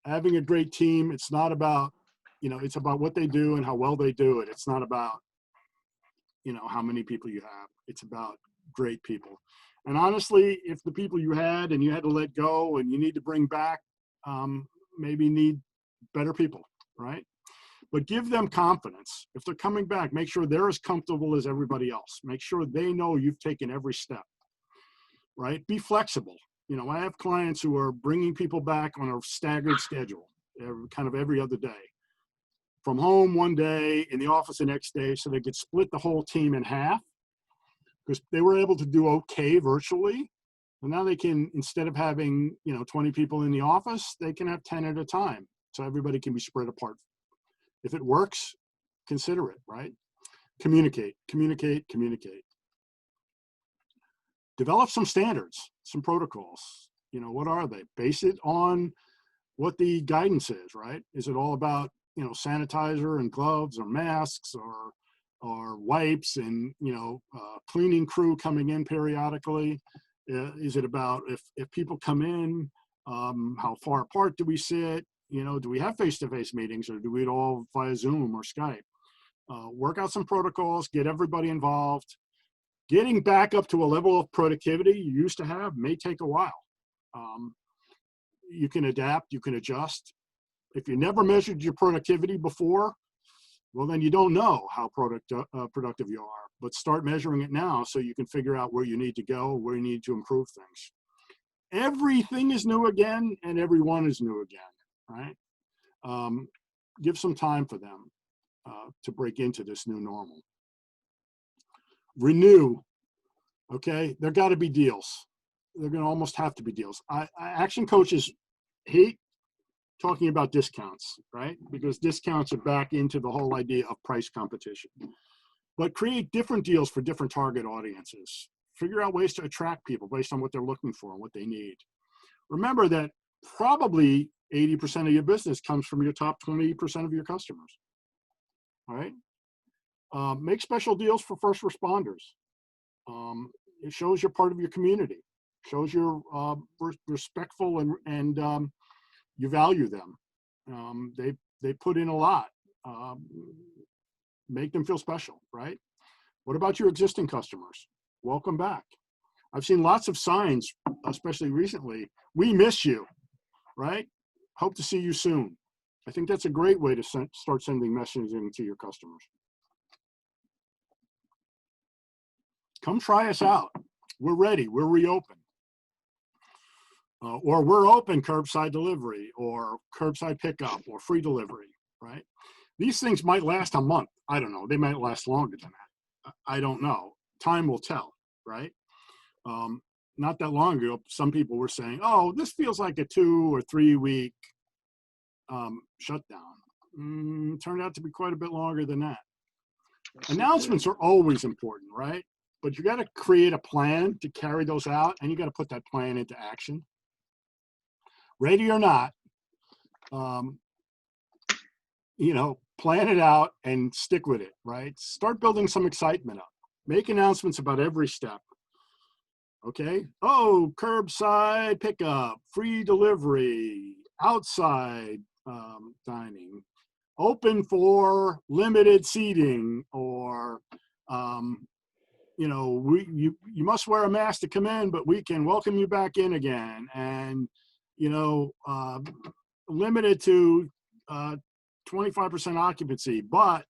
[SPEAKER 1] Having a great team, it's not about, it's about what they do and how well they do it. It's not about, how many people you have. It's about great people. And honestly, if the people you had and you had to let go and you need to bring back, maybe need better people, right? But give them confidence. If they're coming back, make sure they're as comfortable as everybody else. Make sure they know you've taken every step, right? Be flexible. I have clients who are bringing people back on a staggered schedule, kind of every other day. From home one day, in the office the next day, so they could split the whole team in half, because they were able to do okay virtually. And now they can, instead of having 20 people in the office, they can have 10 at a time. So everybody can be spread apart. If it works, consider it, right? Communicate, communicate, communicate. Develop some standards, some protocols. What are they? Base it on what the guidance is, right? Is it all about, sanitizer and gloves, or masks, or wipes, and, cleaning crew coming in periodically? Is it about if people come in, how far apart do we sit? Do we have face-to-face meetings, or do we all via Zoom or Skype? Work out some protocols, get everybody involved. Getting back up to a level of productivity you used to have may take a while. You can adapt, you can adjust. If you never measured your productivity before, well, then you don't know how productive you are. But start measuring it now so you can figure out where you need to go, where you need to improve things. Everything is new again, and everyone is new again, right? Give some time for them to break into this new normal. Renew, okay? There got to be deals. They're going to almost have to be deals. Action coaches hate talking about discounts, right? Because discounts are back into the whole idea of price competition. But create different deals for different target audiences. Figure out ways to attract people based on what they're looking for and what they need. Remember that probably 80% of your business comes from your top 20% of your customers, all right? Make special deals for first responders. It shows you're part of your community. Shows you're respectful and you value them. They put in a lot. Make them feel special, right? What about your existing customers? Welcome back. I've seen lots of signs, especially recently. We miss you, right? Hope to see you soon. I think that's a great way to start sending messaging to your customers. Come try us out. We're ready. We're reopened. Or we're open curbside delivery, or curbside pickup, or free delivery, right? These things might last a month. I don't know. They might last longer than that. I don't know. Time will tell, right? Not that long ago, some people were saying, oh, this feels like a 2 or 3 week shutdown. Turned out to be quite a bit longer than that. Announcements are always important, right? But you got to create a plan to carry those out, and you got to put that plan into action. Ready or not, plan it out and stick with it, right? Start building some excitement up. Make announcements about every step. Okay? Oh, curbside pickup, free delivery, outside dining, open for limited seating, or you must wear a mask to come in, but we can welcome you back in again. And limited to 25% occupancy, but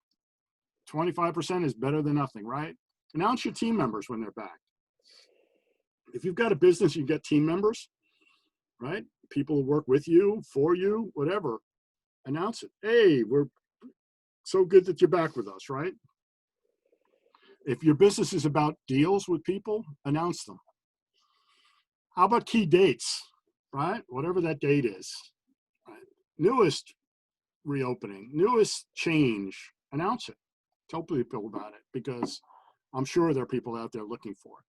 [SPEAKER 1] 25% is better than nothing, right? Announce your team members when they're back. If you've got a business, you've got team members, right? people who work with you, for you, whatever, announce it. Hey, we're so good that you're back with us, right? If your business is about deals with people, announce them. How about key dates, right? Whatever that date is, right? Newest reopening, newest change, announce it. Tell people about it, because I'm sure there are people out there looking for it.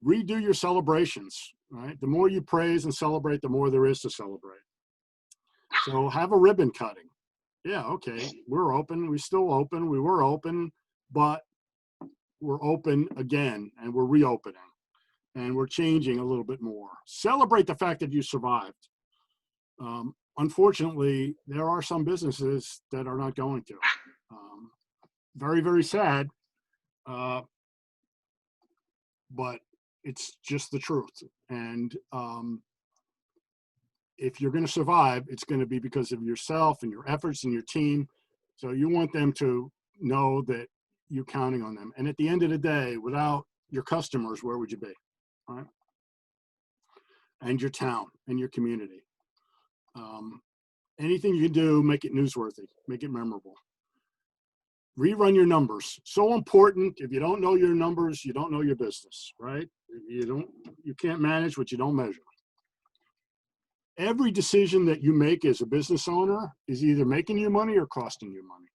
[SPEAKER 1] Redo your celebrations, right? The more you praise and celebrate, the more there is to celebrate. So have a ribbon cutting. Yeah, okay, we're open, we still open, we were open, but we're open again, and we're reopening, and we're changing a little bit more. Celebrate the fact that you survived. Unfortunately, there are some businesses that are not going to. Very, very sad, but it's just the truth. And if you're going to survive, it's going to be because of yourself and your efforts and your team. So you want them to know that you're counting on them. And at the end of the day, without your customers, where would you be? Right? And your town and your community. Anything you can do, make it newsworthy, make it memorable. Rerun your numbers. So important. If you don't know your numbers, you don't know your business, right? You can't manage what you don't measure. Every decision that you make as a business owner is either making you money or costing you money,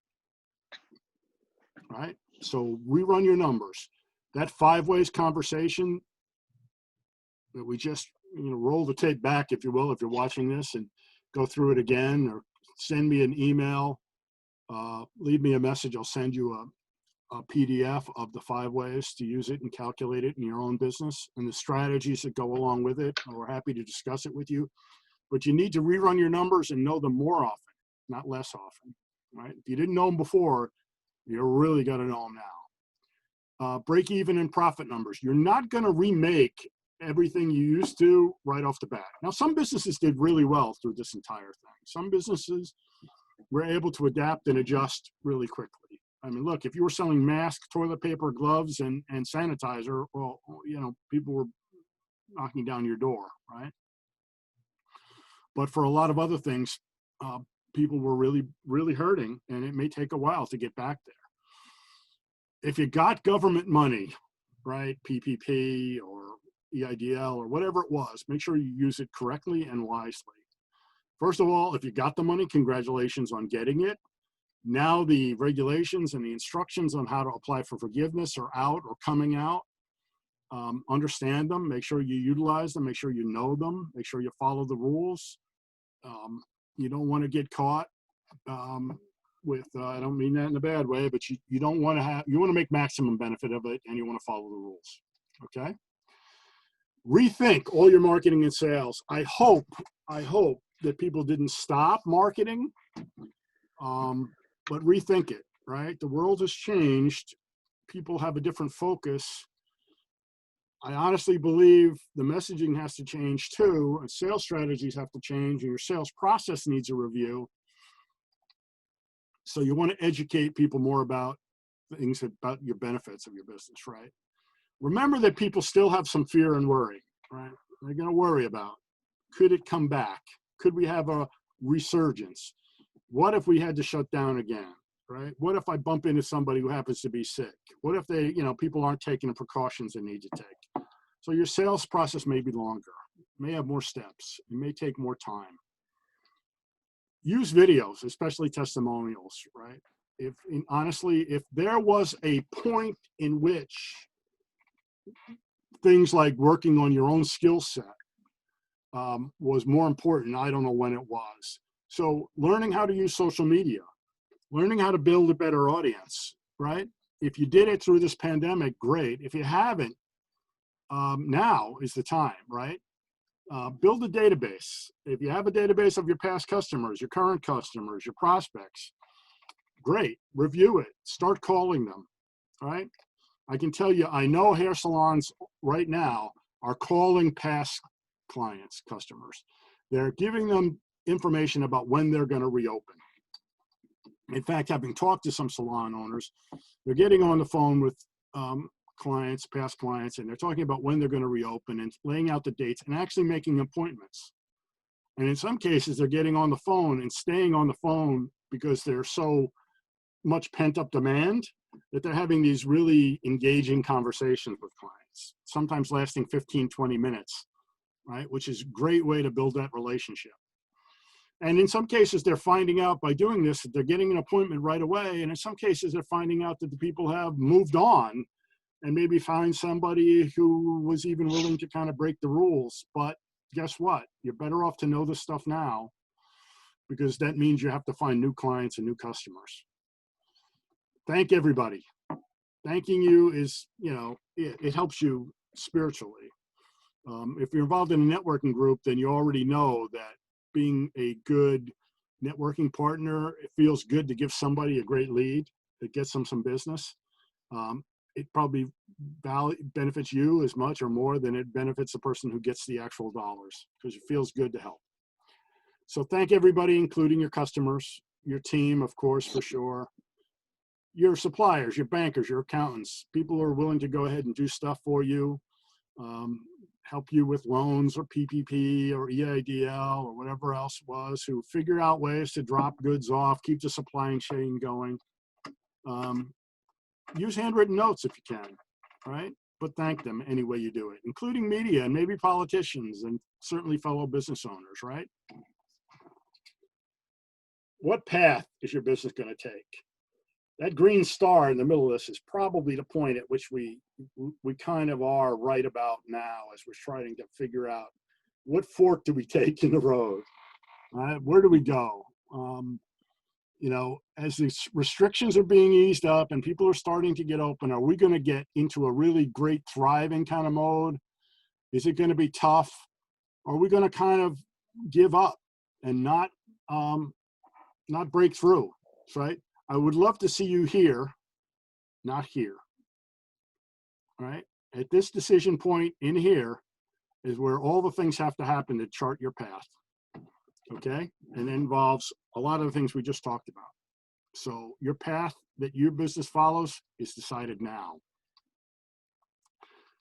[SPEAKER 1] right? So rerun your numbers. That 5 ways conversation that we just, roll the tape back, if you will, if you're watching this, and go through it again, or send me an email, leave me a message. I'll send you a PDF of the 5 ways to use it and calculate it in your own business and the strategies that go along with it. We're happy to discuss it with you, but you need to rerun your numbers and know them more often, not less often, right? If you didn't know them before, you're really going to know them now. Break even and profit numbers. You're not going to remake everything you used to right off the bat. Now, some businesses did really well through this entire thing. Some businesses were able to adapt and adjust really quickly. I mean, look, if you were selling masks, toilet paper, gloves, and sanitizer, well, people were knocking down your door, right? But for a lot of other things, people were really, really hurting, and it may take a while to get back there. If you got government money, right, PPP or EIDL or whatever it was, make sure you use it correctly and wisely. First of all, if you got the money, congratulations on getting it. Now the regulations and the instructions on how to apply for forgiveness are out or coming out. Understand them, make sure you utilize them, make sure you know them, make sure you follow the rules. You don't want to get caught with, I don't mean that in a bad way, but you don't want to you want to make maximum benefit of it, and you want to follow the rules, okay? Rethink all your marketing and sales. I hope that people didn't stop marketing, but rethink it, right? The world has changed. People have a different focus. I honestly believe the messaging has to change too, and sales strategies have to change, and your sales process needs a review. So you want to educate people more about things, about your benefits of your business, right? Remember that people still have some fear and worry, right? They're going to worry about, could it come back? Could we have a resurgence? What if we had to shut down again, right? What if I bump into somebody who happens to be sick? What if people aren't taking the precautions they need to take? So your sales process may be longer, may have more steps, it may take more time. Use videos, especially testimonials, right? Honestly, if there was a point in which things like working on your own skill set was more important, I don't know when it was. So learning how to use social media, learning how to build a better audience, right? If you did it through this pandemic, great. If you haven't, now is the time, right? Build a database. If you have a database of your past customers, your current customers, your prospects, great. Review it. Start calling them, right? I can tell you, I know hair salons right now are calling past clients, customers. They're giving them information about when they're going to reopen. In fact, having talked to some salon owners, they're getting on the phone with clients, past clients, and they're talking about when they're going to reopen and laying out the dates and actually making appointments. And in some cases, they're getting on the phone and staying on the phone because there's so much pent up demand that they're having these really engaging conversations with clients, sometimes lasting 15, 20 minutes, right? Which is a great way to build that relationship. And in some cases, they're finding out by doing this that they're getting an appointment right away. And in some cases, they're finding out that the people have moved on and maybe find somebody who was even willing to kind of break the rules. But guess what? You're better off to know this stuff now, because that means you have to find new clients and new customers. Thank everybody. Thanking you is, it helps you spiritually. If you're involved in a networking group, then you already know that being a good networking partner, it feels good to give somebody a great lead that gets them some business. It probably benefits you as much or more than it benefits the person who gets the actual dollars, because it feels good to help. So thank everybody, including your customers, your team, of course, for sure, your suppliers, your bankers, your accountants, people who are willing to go ahead and do stuff for you, help you with loans or PPP or EIDL or whatever else it was, who figure out ways to drop goods off, keep the supply chain going. Use handwritten notes if you can, right? But thank them any way you do it, including media and maybe politicians and certainly fellow business owners, right? What path is your business going to take? That green star in the middle of this is probably the point at which we kind of are right about now, as we're trying to figure out what fork do we take in the road, right? Where do we go? As these restrictions are being eased up and people are starting to get open, are we going to get into a really great thriving kind of mode? Is it going to be tough? Are we going to kind of give up and not break through, right? I would love to see you here, not here, right? At this decision point in here is where all the things have to happen to chart your path, okay? And it involves a lot of the things we just talked about. So your path that your business follows is decided now.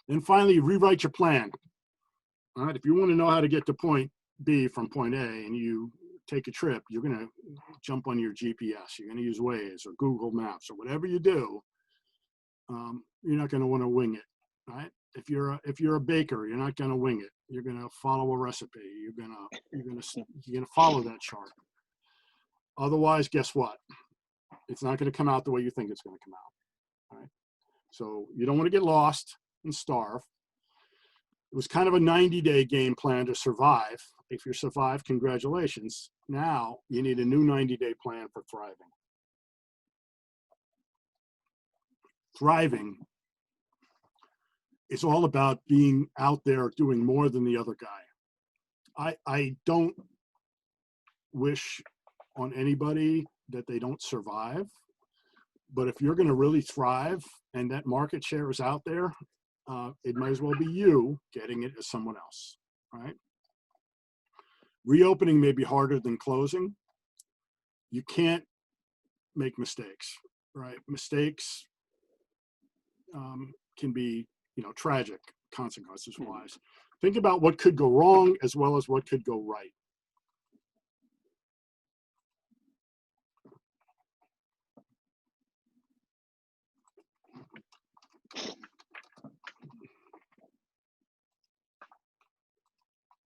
[SPEAKER 1] Then finally, rewrite your plan. All right, if you want to know how to get to point B from point A and you take a trip, you're going to jump on your GPS. You're going to use Waze or Google Maps or whatever you do. You're not going to want to wing it, right? If you're a baker, you're not going to wing it. You're going to follow a recipe. You're going to follow that chart. Otherwise, guess what? It's not going to come out the way you think it's going to come out. Right? So you don't want to get lost and starve. It was kind of a 90-day game plan to survive. If you survive, congratulations. Now you need a new 90-day plan for thriving. Thriving is all about being out there doing more than the other guy. I don't wish on anybody that they don't survive, but if you're going to really thrive and that market share is out there, it might as well be you getting it as someone else, right? Reopening may be harder than closing. You can't make mistakes, right? Mistakes can be, tragic consequences wise. Think about what could go wrong as well as what could go right.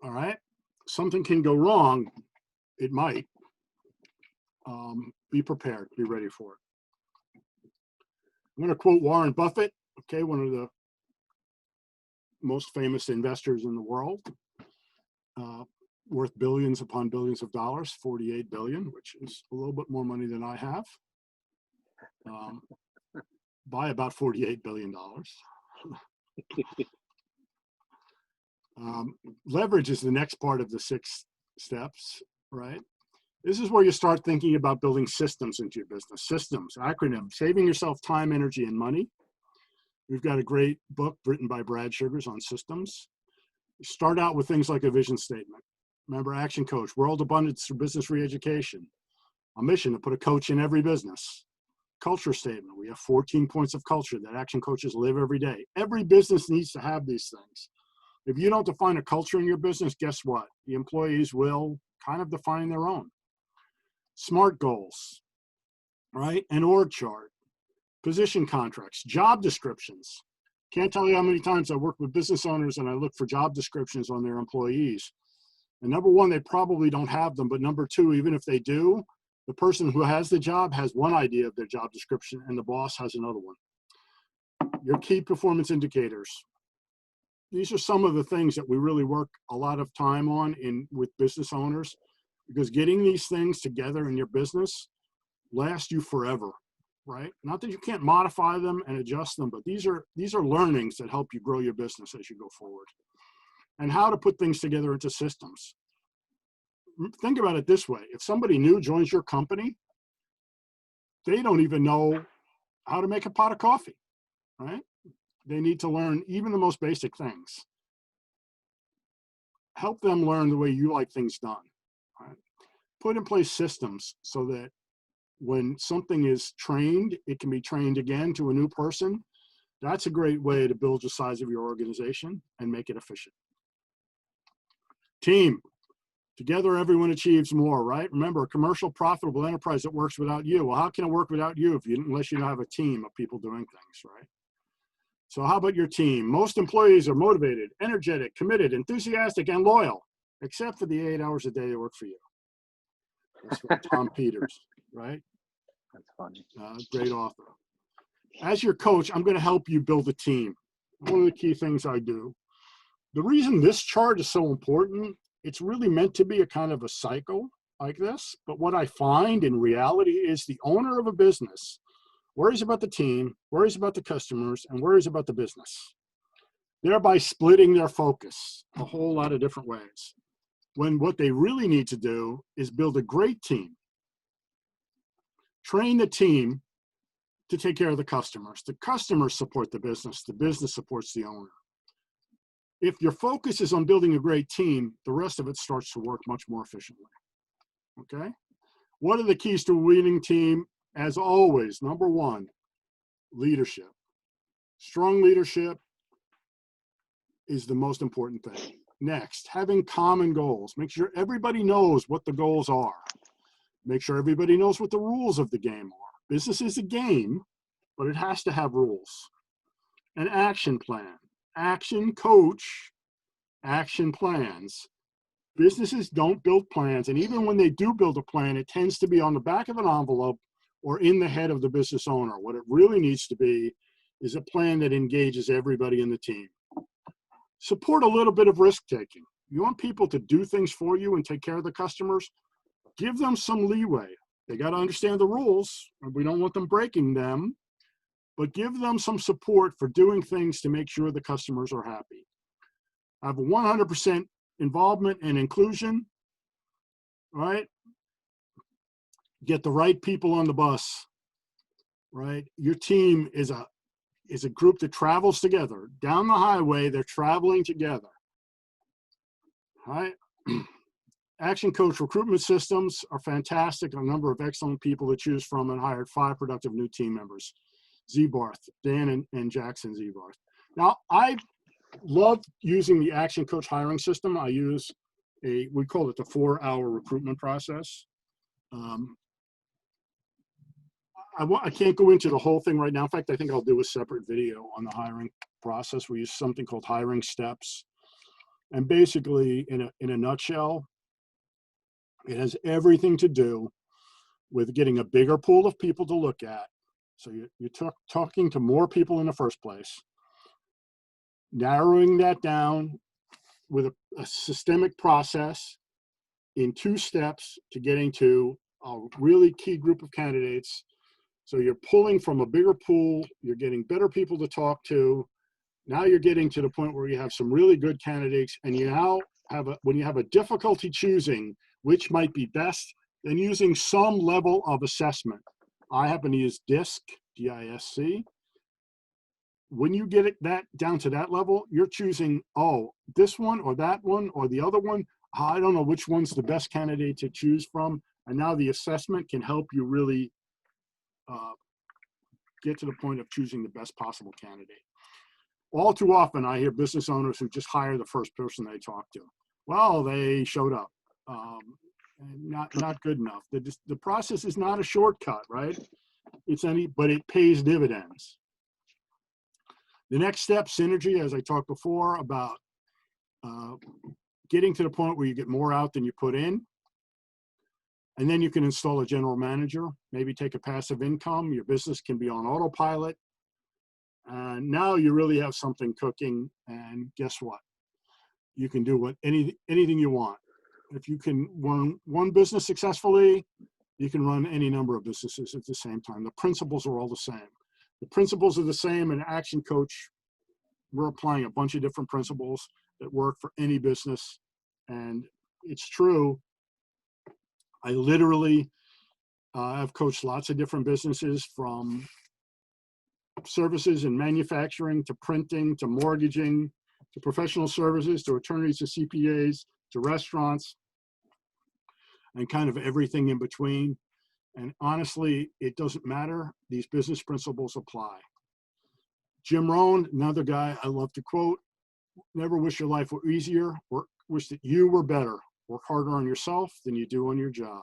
[SPEAKER 1] All right, something can go wrong. It might. Be prepared, be ready for it. I'm going to quote Warren Buffett, okay, one of the most famous investors in the world, worth billions upon billions of dollars, 48 billion, which is a little bit more money than I have, by about $48 billion. Leverage is the next part of the 6 steps, right? This is where you start thinking about building systems into your business. Systems, acronym, saving yourself time, energy, and money. We've got a great book written by Brad Sugars on systems. Start out with things like a vision statement. Remember, Action Coach, world abundance through business re-education. A mission to put a coach in every business. Culture statement. We have 14 points of culture that Action Coaches live every day. Every business needs to have these things. If you don't define a culture in your business, guess what? The employees will kind of define their own. SMART goals, right? An org chart, position contracts, job descriptions. Can't tell you how many times I work with business owners and I look for job descriptions on their employees. And number one, they probably don't have them. But number two, even if they do, the person who has the job has one idea of their job description and the boss has another one. Your key performance indicators. These are some of the things that we really work a lot of time on with business owners, because getting these things together in your business lasts you forever, right? Not that you can't modify them and adjust them, but these are learnings that help you grow your business as you go forward. And how to put things together into systems. Think about it this way. If somebody new joins your company, they don't even know how to make a pot of coffee, right? They need to learn even the most basic things. Help them learn the way you like things done. Right? Put in place systems so that when something is trained, it can be trained again to a new person. That's a great way to build the size of your organization and make it efficient. Team. Together, everyone achieves more, right? Remember, a commercial, profitable enterprise that works without you. Well, how can it work without you unless you don't have a team of people doing things, right? So how about your team? Most employees are motivated, energetic, committed, enthusiastic, and loyal, except for the 8 hours a day they work for you. That's from Tom Peters, right?
[SPEAKER 4] That's funny.
[SPEAKER 1] Great author. As your coach, I'm going to help you build a team. One of the key things I do. The reason this chart is so important, it's really meant to be a kind of a cycle like this. But what I find in reality is the owner of a business worries about the team, worries about the customers, and worries about the business, thereby splitting their focus a whole lot of different ways. When what they really need to do is build a great team, train the team to take care of the customers support the business supports the owner. If your focus is on building a great team, the rest of it starts to work much more efficiently, okay? What are the keys to a winning team? As always, number one, leadership. Strong leadership is the most important thing. Next, having common goals. Make sure everybody knows what the goals are. Make sure everybody knows what the rules of the game are. Business is a game, but it has to have rules. An action plan. Action coach, action plans. Businesses don't build plans, and even when they do build a plan, it tends to be on the back of an envelope or in the head of the business owner. What it really needs to be is a plan that engages everybody in the team. Support a little bit of risk-taking. You want people to do things for you and take care of the customers? Give them some leeway. They got to understand the rules, and we don't want them breaking them, but give them some support for doing things to make sure the customers are happy. Have 100% involvement and inclusion, right? Get the right people on the bus, right? Your team is a group that travels together. Down the highway, they're traveling together, right? Action Coach recruitment systems are fantastic. A number of excellent people to choose from, and hired 5 productive new team members. Zebarth, Dan and Jackson Zebarth. Now, I love using the Action Coach hiring system. I use we call it the 4-hour recruitment process. I can't go into the whole thing right now. In fact, I think I'll do a separate video on the hiring process. We use something called hiring steps. And basically, in a nutshell, it has everything to do with getting a bigger pool of people to look at. So you're talking to more people in the first place, narrowing that down with a systemic process in 2 steps to getting to a really key group of candidates. So you're pulling from a bigger pool, you're getting better people to talk to. Now you're getting to the point where you have some really good candidates, and you now have when you have a difficulty choosing which might be best, then using some level of assessment. I happen to use DISC, D-I-S-C. When you get it down to that level, you're choosing, oh, this one or that one or the other one. I don't know which one's the best candidate to choose from. And now the assessment can help you really get to the point of choosing the best possible candidate. all too often I hear business owners who just hire the first person they talk to. Well, they showed up. Not good enough. The process is not a shortcut, right? But it pays dividends. The next step, synergy, as I talked before about getting to the point where you get more out than you put in. And then you can install a general manager, maybe take a passive income. Your business can be on autopilot. And now you really have something cooking. And guess what? You can do anything you want. If you can run one business successfully, you can run any number of businesses at the same time. The principles are all the same. The principles are the same. In Action Coach, we're applying a bunch of different principles that work for any business. And it's true. I literally have coached lots of different businesses, from services and manufacturing to printing to mortgaging to professional services to attorneys to CPAs to restaurants and kind of everything in between. And honestly, it doesn't matter. These business principles apply. Jim Rohn, another guy I love to quote, never wish your life were easier, or wish that you were better. Work harder on yourself than you do on your job.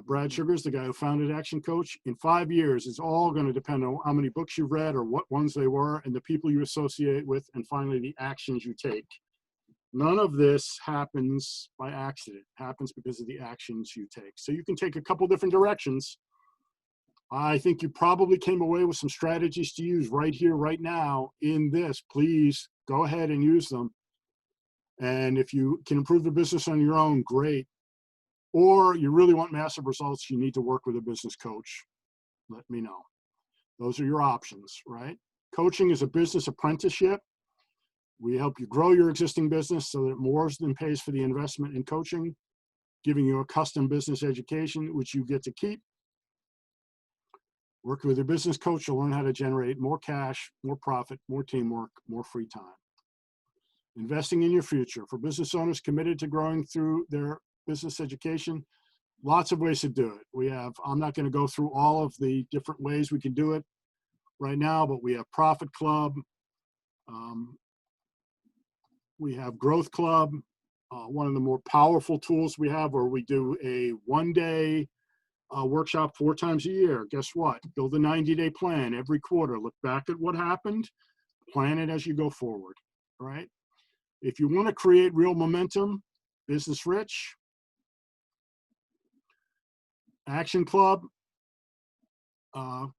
[SPEAKER 1] Brad Sugars, the guy who founded Action Coach, in 5 years, it's all going to depend on how many books you've read or what ones they were and the people you associate with, and finally the actions you take. None of this happens by accident. It happens because of the actions you take. So you can take a couple different directions. I think you probably came away with some strategies to use right here, right now in this. Please go ahead and use them. And if you can improve the business on your own, great. Or you really want massive results, you need to work with a business coach. Let me know. Those are your options, right? Coaching is a business apprenticeship. We help you grow your existing business so that it more than pays for the investment in coaching, giving you a custom business education, which you get to keep. Working with your business coach, you'll learn how to generate more cash, more profit, more teamwork, more free time. Investing in your future. For business owners committed to growing through their business education, lots of ways to do it. I'm not going to go through all of the different ways we can do it right now, but we have Profit Club. We have Growth Club. One of the more powerful tools we have, where we do a one-day workshop 4 times a year. Guess what? Build a 90-day plan every quarter. Look back at what happened. Plan it as you go forward, right? If you want to create real momentum, business rich, Action Club,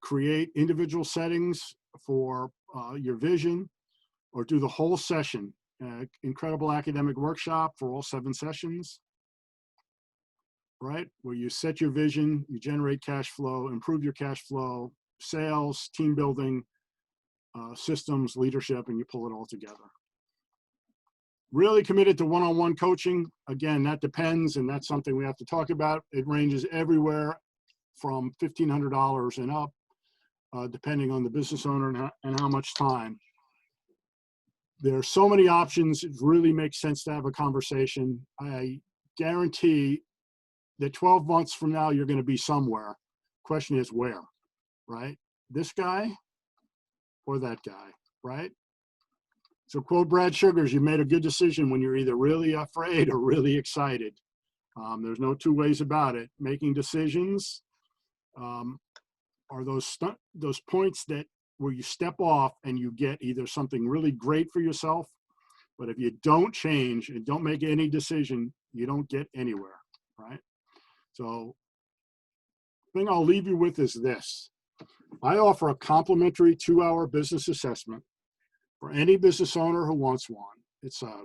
[SPEAKER 1] create individual settings for your vision, or do the whole session. Incredible academic workshop for all 7 sessions, right? Where you set your vision, you generate cash flow, improve your cash flow, sales, team building, systems, leadership, and you pull it all together. Really committed to one-on-one coaching. Again, that depends, and that's something we have to talk about. It ranges everywhere from $1,500 and up, depending on the business owner and how much time. There are so many options. It really makes sense to have a conversation. I guarantee that 12 months from now, you're going to be somewhere. Question is where, right? This guy or that guy, right? So quote Brad Sugars, you made a good decision when you're either really afraid or really excited. There's no 2 ways about it. Making decisions are those points where you step off and you get either something really great for yourself, but if you don't change and don't make any decision, you don't get anywhere, right? So the thing I'll leave you with is this. I offer a complimentary 2-hour business assessment for any business owner who wants one. It's a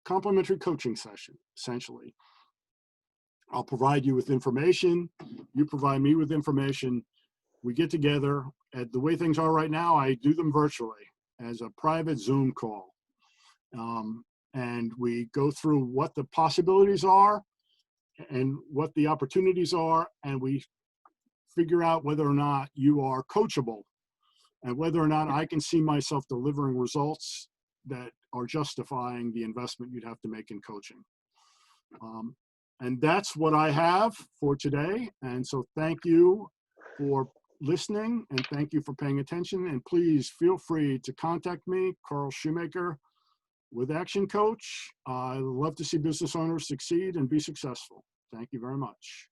[SPEAKER 1] complimentary coaching session, essentially. I'll provide you with information. You provide me with information. We get together. The way things are right now, I do them virtually as a private Zoom call. And we go through what the possibilities are and what the opportunities are, and we figure out whether or not you are coachable and whether or not I can see myself delivering results that are justifying the investment you'd have to make in coaching. And that's what I have for today. And so thank you for listening, and thank you for paying attention. And please feel free to contact me, Carl Shoemaker, with Action Coach. I love to see business owners succeed and be successful. Thank you very much.